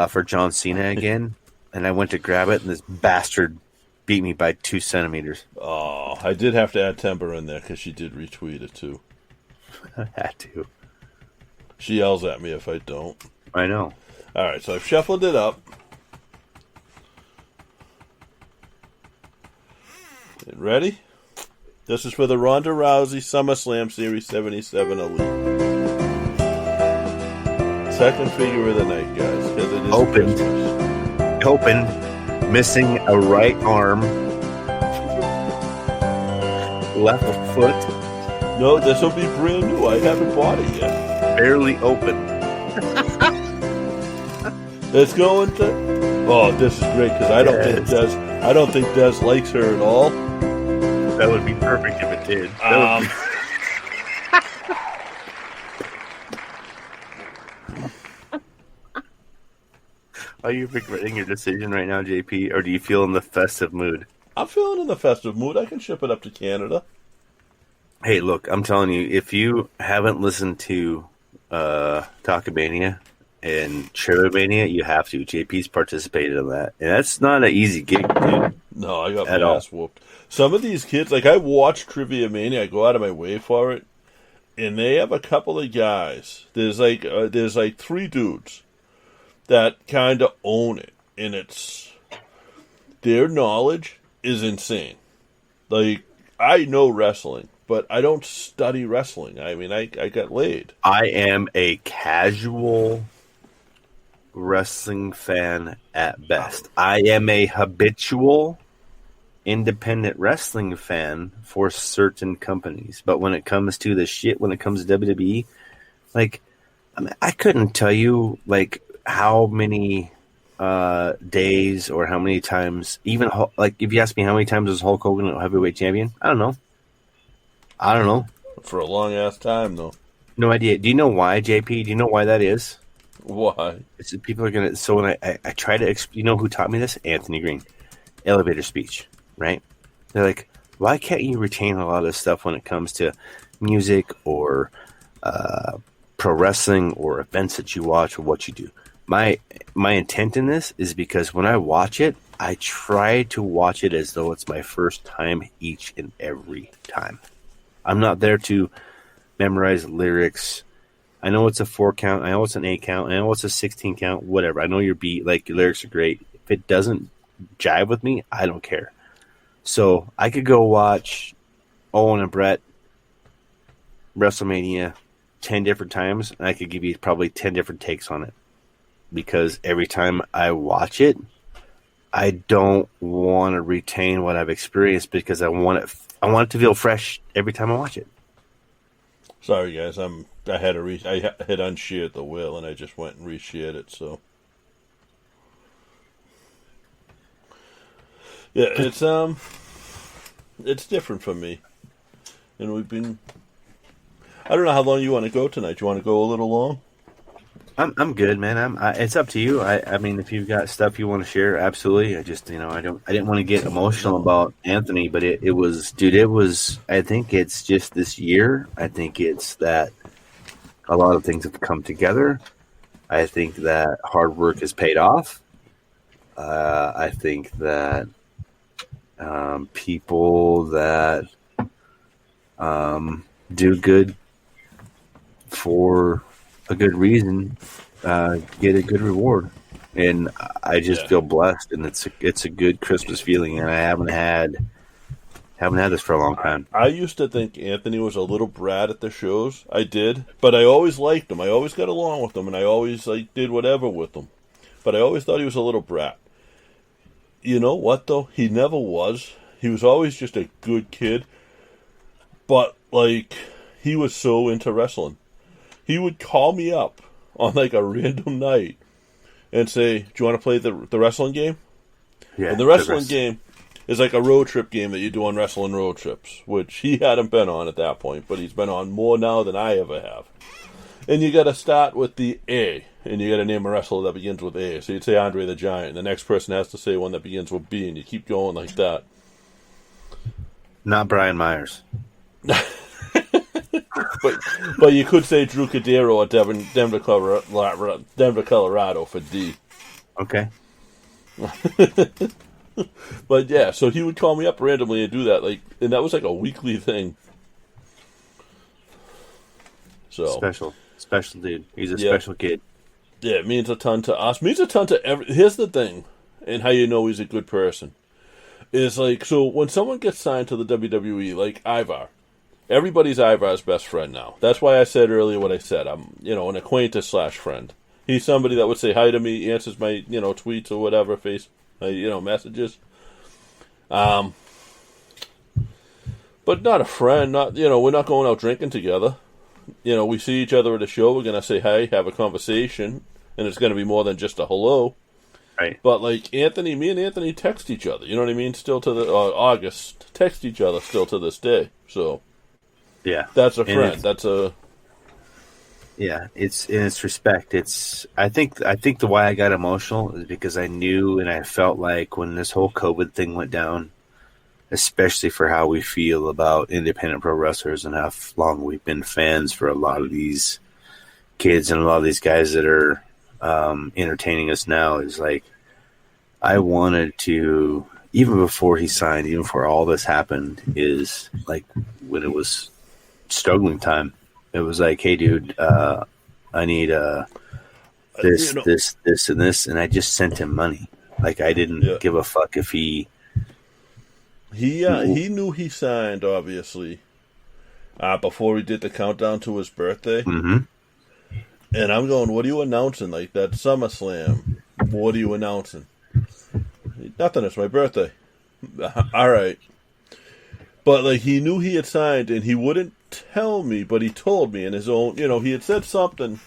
for John Cena again, and I went to grab it, and this bastard beat me by 2 centimeters. Oh, I did have to add Timber in there because she did retweet it too. I had to. She yells at me if I don't. I know. All right, so I've shuffled it up. Ready? This is for the Ronda Rousey SummerSlam Series 77 Elite. Second figure of the night, guys. Because it is Opened. Missing a right arm. Left foot. No, this will be brand new. I haven't bought it yet. Barely opened. It's going to. Oh, this is great because I don't think Des likes her at all. That would be perfect if it did. Are you regretting your decision right now, JP, or do you feel in the festive mood? I'm feeling in the festive mood. I can ship it up to Canada. Hey, look, I'm telling you, if you haven't listened to Talkamania and Cherubmania, you have to. JP's participated in that. And that's not an easy gig, dude. No, I got my ass whooped. Some of these kids, like I watch Trivia Mania, I go out of my way for it, and they have a couple of guys. There's like 3 dudes that kind of own it, and their knowledge is insane. Like, I know wrestling, but I don't study wrestling. I mean, I got laid. I am a casual wrestling fan at best. I am a habitual independent wrestling fan for certain companies. But when it comes to the shit, when it comes to WWE, like, I couldn't tell you, like, how many days or how many times, even like if you ask me how many times was Hulk Hogan a heavyweight champion, I don't know. For a long ass time, though. No idea. Do you know why, JP? Do you know why that is? Why? It's people are gonna. So when I try to, you know who taught me this? Anthony Green, elevator speech, right? They're like, why can't you retain a lot of stuff when it comes to music or pro wrestling or events that you watch or what you do? My intent in this is because when I watch it, I try to watch it as though it's my first time each and every time. I'm not there to memorize lyrics. I know it's a 4 count. I know it's an 8 count. I know it's a 16 count. Whatever. I know your beat. Like, your lyrics are great. If it doesn't jive with me, I don't care. So I could go watch Owen and Brett WrestleMania 10 different times, and I could give you probably 10 different takes on it. Because every time I watch it, I don't want to retain what I've experienced because I want it to feel fresh every time I watch it. Sorry, guys. I hit unshare at the wheel, and I just went and reshared it. So yeah, it's different for me, and we've been. I don't know how long you want to go tonight. You want to go a little long? I'm good, man. It's up to you. I mean, if you've got stuff you want to share, absolutely. I just, I didn't want to get emotional about Anthony, but it was, I think it's just this year. I think it's that a lot of things have come together. I think that hard work has paid off. I think that people that do good for a good reason get a good reward, and I just feel blessed, and it's a good Christmas feeling, and I haven't had this for a long time. I used to think Anthony was a little brat at the shows. I did, but I always liked him. I always got along with him, and I always did whatever with him. But I always thought he was a little brat. You know what, though? He never was. He was always just a good kid. But, he was so into wrestling. He would call me up on, a random night and say, do you want to play the wrestling game? Yeah. And the wrestling game is like a road trip game that you do on wrestling road trips, which he hadn't been on at that point, but he's been on more now than I ever have. And you got to start with the A, and you got to name a wrestler that begins with A. So you'd say Andre the Giant, and the next person has to say one that begins with B, and you keep going like that. Not Brian Myers. But you could say Drew Cadero or Denver, Colorado for D. Okay. But yeah, so he would call me up randomly and do that, like, and that was like a weekly thing. So special dude. He's a special kid. Yeah, it means a ton to us. Means a ton to every. Here's the thing, and how you know he's a good person is like, so when someone gets signed to the WWE, like Ivar, everybody's Ivar's best friend now. That's why I said earlier what I said. I'm, an acquaintance / friend. He's somebody that would say hi to me, answers my, tweets or whatever, messages. But not a friend. Not, we're not going out drinking together. We see each other at a show. We're gonna say hi, have a conversation, and it's gonna be more than just a hello. Right. But like me and Anthony text each other. You know what I mean? Still to August text each other still to this day. So yeah, that's a friend. That's a it's respect. I think the why I got emotional is because I knew and I felt like when this whole COVID thing went down, especially for how we feel about independent pro wrestlers and how long we've been fans for a lot of these kids and a lot of these guys that are entertaining us now, is like I wanted to, even before he signed, even before all this happened, is like when it was struggling time, it was like, hey dude, I need this, and this, and I just sent him money. Like I didn't give a fuck if he knew he signed, obviously, before he did the countdown to his birthday. Mm-hmm. And I'm going, what are you announcing? Like that SummerSlam. What are you announcing? Nothing, it's my birthday. All right. But like he knew he had signed and he wouldn't tell me, but he told me in his own, he had said something.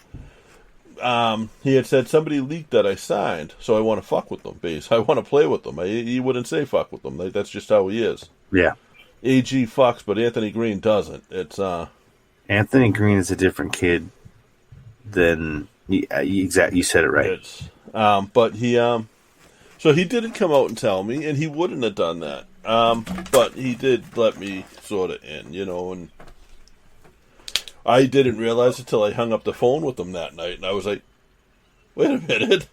He had said somebody leaked that I signed, so I want to fuck with them, base. I want to play with them. He wouldn't say fuck with them. Like, that's just how he is. Yeah. AG fucks, but Anthony Green doesn't. It's Anthony Green is a different kid than you said it right. But he so he didn't come out and tell me, and he wouldn't have done that. But he did let me sort of in, and I didn't realize it till I hung up the phone with him that night, and I was like, wait a minute.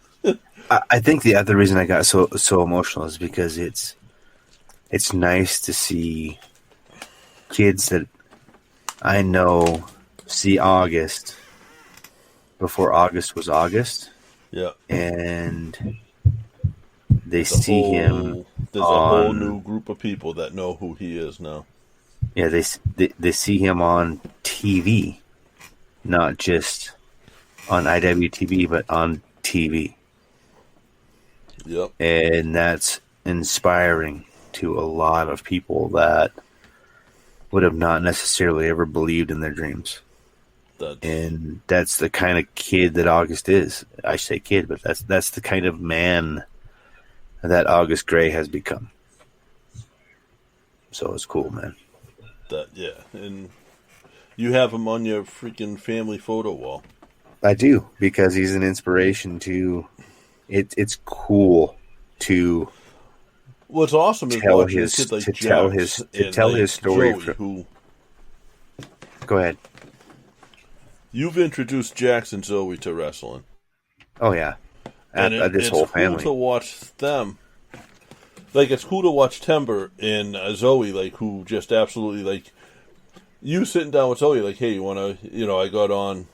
I think the other reason I got so emotional is because it's nice to see kids that I know see August before August was August. Yeah. And they see him. There's a whole new group of people that know who he is now. Yeah, they see him on TV, not just on IWTV, but on TV. Yep. And that's inspiring to a lot of people that would have not necessarily ever believed in their dreams. And that's the kind of kid that August is. I say kid, but that's the kind of man that August Gray has become. So it's cool, man. And you have him on your freaking family photo wall. I do, because he's an inspiration to. It's cool to. What's awesome is watching a kid like tell his story. Joey, Go ahead. You've introduced Jax and Zoe to wrestling. Oh yeah, this whole family. It's cool to watch them. Like, it's cool to watch Timber and Zoe, like, who just absolutely, like, you sitting down with Zoe, like, hey, you want to, I got on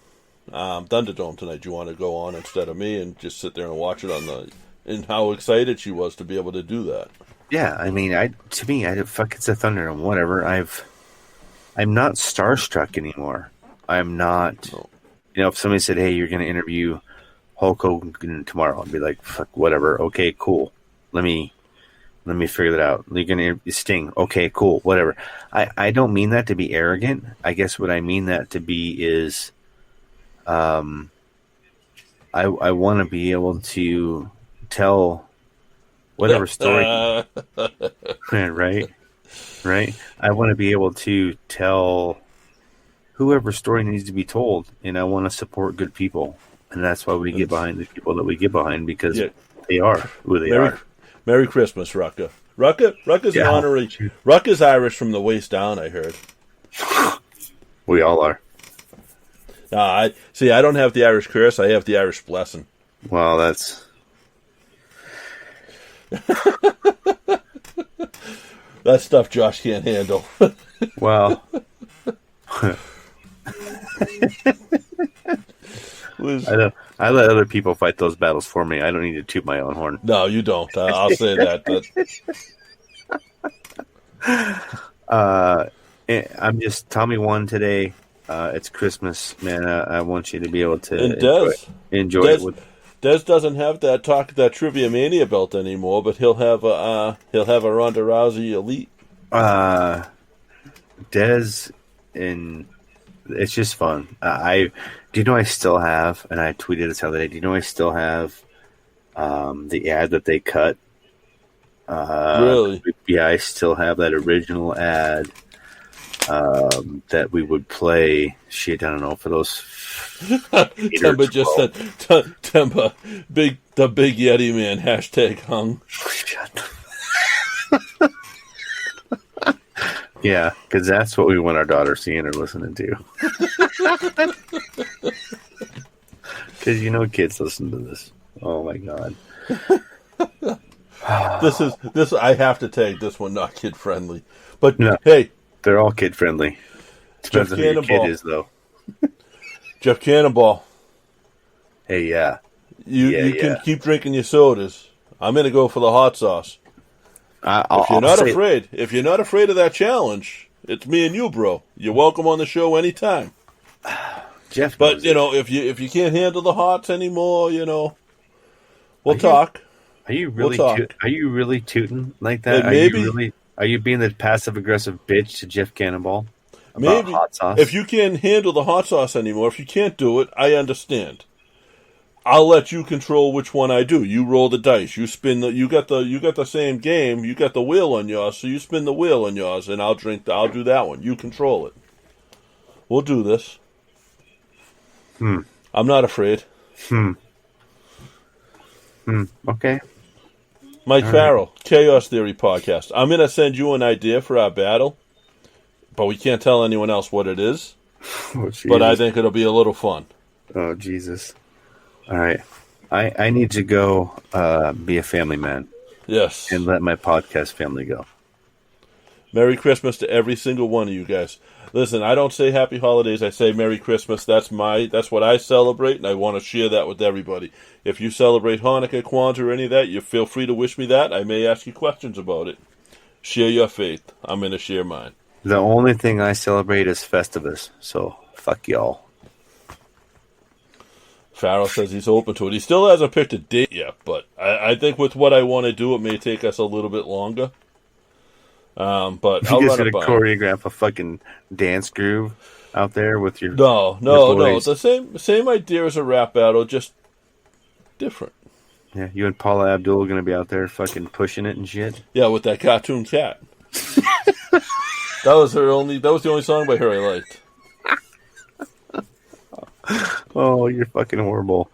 Thunderdome tonight. Do you want to go on instead of me and just sit there and watch it and how excited she was to be able to do that. Yeah, I mean, fuck, it's a Thunderdome, whatever. I'm not starstruck anymore. I'm not, if somebody said, hey, you're going to interview Hulk Hogan tomorrow, I'd be like, fuck, whatever. Okay, cool. Let me figure that out. You're going to Sting. Okay, cool. Whatever. I don't mean that to be arrogant. I guess what I mean that to be is I want to be able to tell whatever story. Right? I want to be able to tell whoever story needs to be told, and I want to support good people. And that's why we get behind the people that we get behind, because they are who they are. Merry Christmas, Rucka. Rucka's an honorary. Rucka's Irish from the waist down, I heard. We all are. I don't have the Irish curse. I have the Irish blessing. Well, that's... That stuff Josh can't handle. Well, I let other people fight those battles for me. I don't need to toot my own horn. No, you don't. I'll say that. I'm just Tommy won today. It's Christmas, man. I want you to be able to enjoy it. Des doesn't have that Trivia Mania belt anymore, but he'll have a Ronda Rousey Elite. Des, and it's just fun. Do you know I still have, and I tweeted this the other day, do you know I still have the ad that they cut? Really? Yeah, I still have that original ad that we would play. Shit, I don't know, for those. Temba just said, Temba, the big Yeti man, #hung. Shut Yeah, because that's what we want our daughter seeing or listening to. Because kids listen to this. Oh my god. This. I have to take this one not kid friendly, but no, hey, they're all kid friendly. Depends on who your kid is, though. Jeff Cannonball. Hey, yeah. You can keep drinking your sodas. I'm going to go for the hot sauce. If you're not afraid of that challenge, it's me and you, bro. You're welcome on the show anytime. Jeff, but if you can't handle the hots anymore, we'll talk. Are you really? Are you really tooting like that? Maybe. Are you being the passive aggressive bitch to Jeff Cannonball? Maybe. Hot sauce? If you can't handle the hot sauce anymore, if you can't do it, I understand. I'll let you control which one I do. You roll the dice. You spin you got the same game. You got the wheel on yours, so you spin the wheel on yours, and I'll do that one. You control it. We'll do this. I'm not afraid. Okay. Mike Farrell, Chaos Theory Podcast. I'm going to send you an idea for our battle, but we can't tell anyone else what it is. But I think it'll be a little fun. Oh, Jesus. All right. I need to go be a family man. Yes. And let my podcast family go. Merry Christmas to every single one of you guys. Listen, I don't say Happy Holidays. I say Merry Christmas. That's what I celebrate, and I want to share that with everybody. If you celebrate Hanukkah, Kwanzaa, or any of that, you feel free to wish me that. I may ask you questions about it. Share your faith. I'm going to share mine. The only thing I celebrate is Festivus, so fuck y'all. Farrell says he's open to it. He still hasn't picked a date yet, but I think with what I want to do, it may take us a little bit longer. But you I'll just run it gonna by. choreograph a fucking dance groove out there with your No. The same idea as a rap battle, just different. Yeah, you and Paula Abdul are gonna be out there fucking pushing it and shit. Yeah, with that cartoon cat. That was the only song by her I liked. Oh, you're fucking horrible.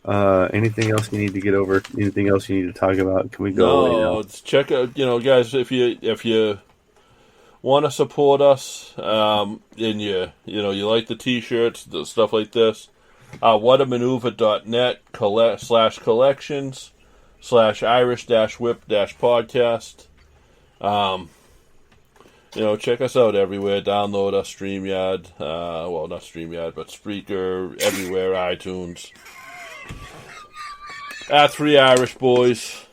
Anything else you need to get over? Anything else you need to talk about? Can we go away now? Check out, guys, if you want to support us, and you like the t-shirts, the stuff like this, whatamaneuver.net /Irish-Whip-Podcast. Check us out everywhere. Download us, StreamYard. Well, not StreamYard, but Spreaker, everywhere, iTunes. At 3 Irish Boys.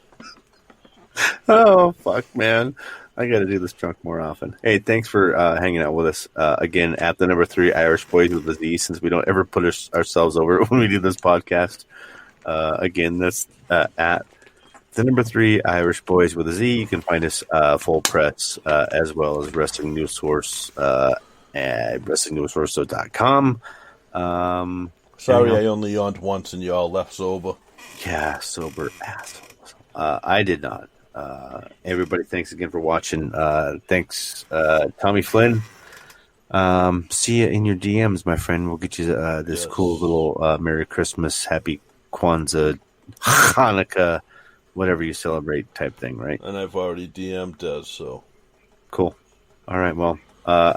Oh, fuck, man. I got to do this drunk more often. Hey, thanks for hanging out with us. Again, at the number 3 Irish Boys with a Z, since we don't ever put ourselves over when we do this podcast. Again, that's at the number 3 Irish Boys with a Z. You can find us full press as well as Wrestling News Source at WrestlingNewsSource.com. Sorry, I only yawned once and y'all left sober. Yeah, sober assholes. I did not. Everybody, thanks again for watching. Thanks, Tommy Flynn. See you in your DMs, my friend. We'll get you this cool little Merry Christmas, Happy Kwanzaa, Hanukkah, whatever you celebrate type thing, right? And I've already DM'd Des, so. Cool. All right, well,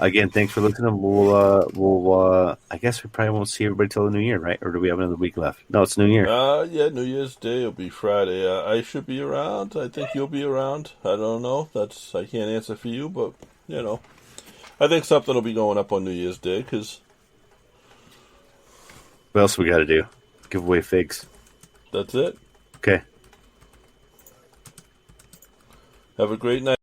Again, thanks for listening. We'll I guess we probably won't see everybody till the new year, right? Or do we have another week left? No, it's New Year. Yeah, New Year's Day will be Friday. I should be around. I think you'll be around. I don't know. I can't answer for you, but I think something will be going up on New Year's Day because. What else we got to do? Give away figs. That's it. Okay. Have a great night.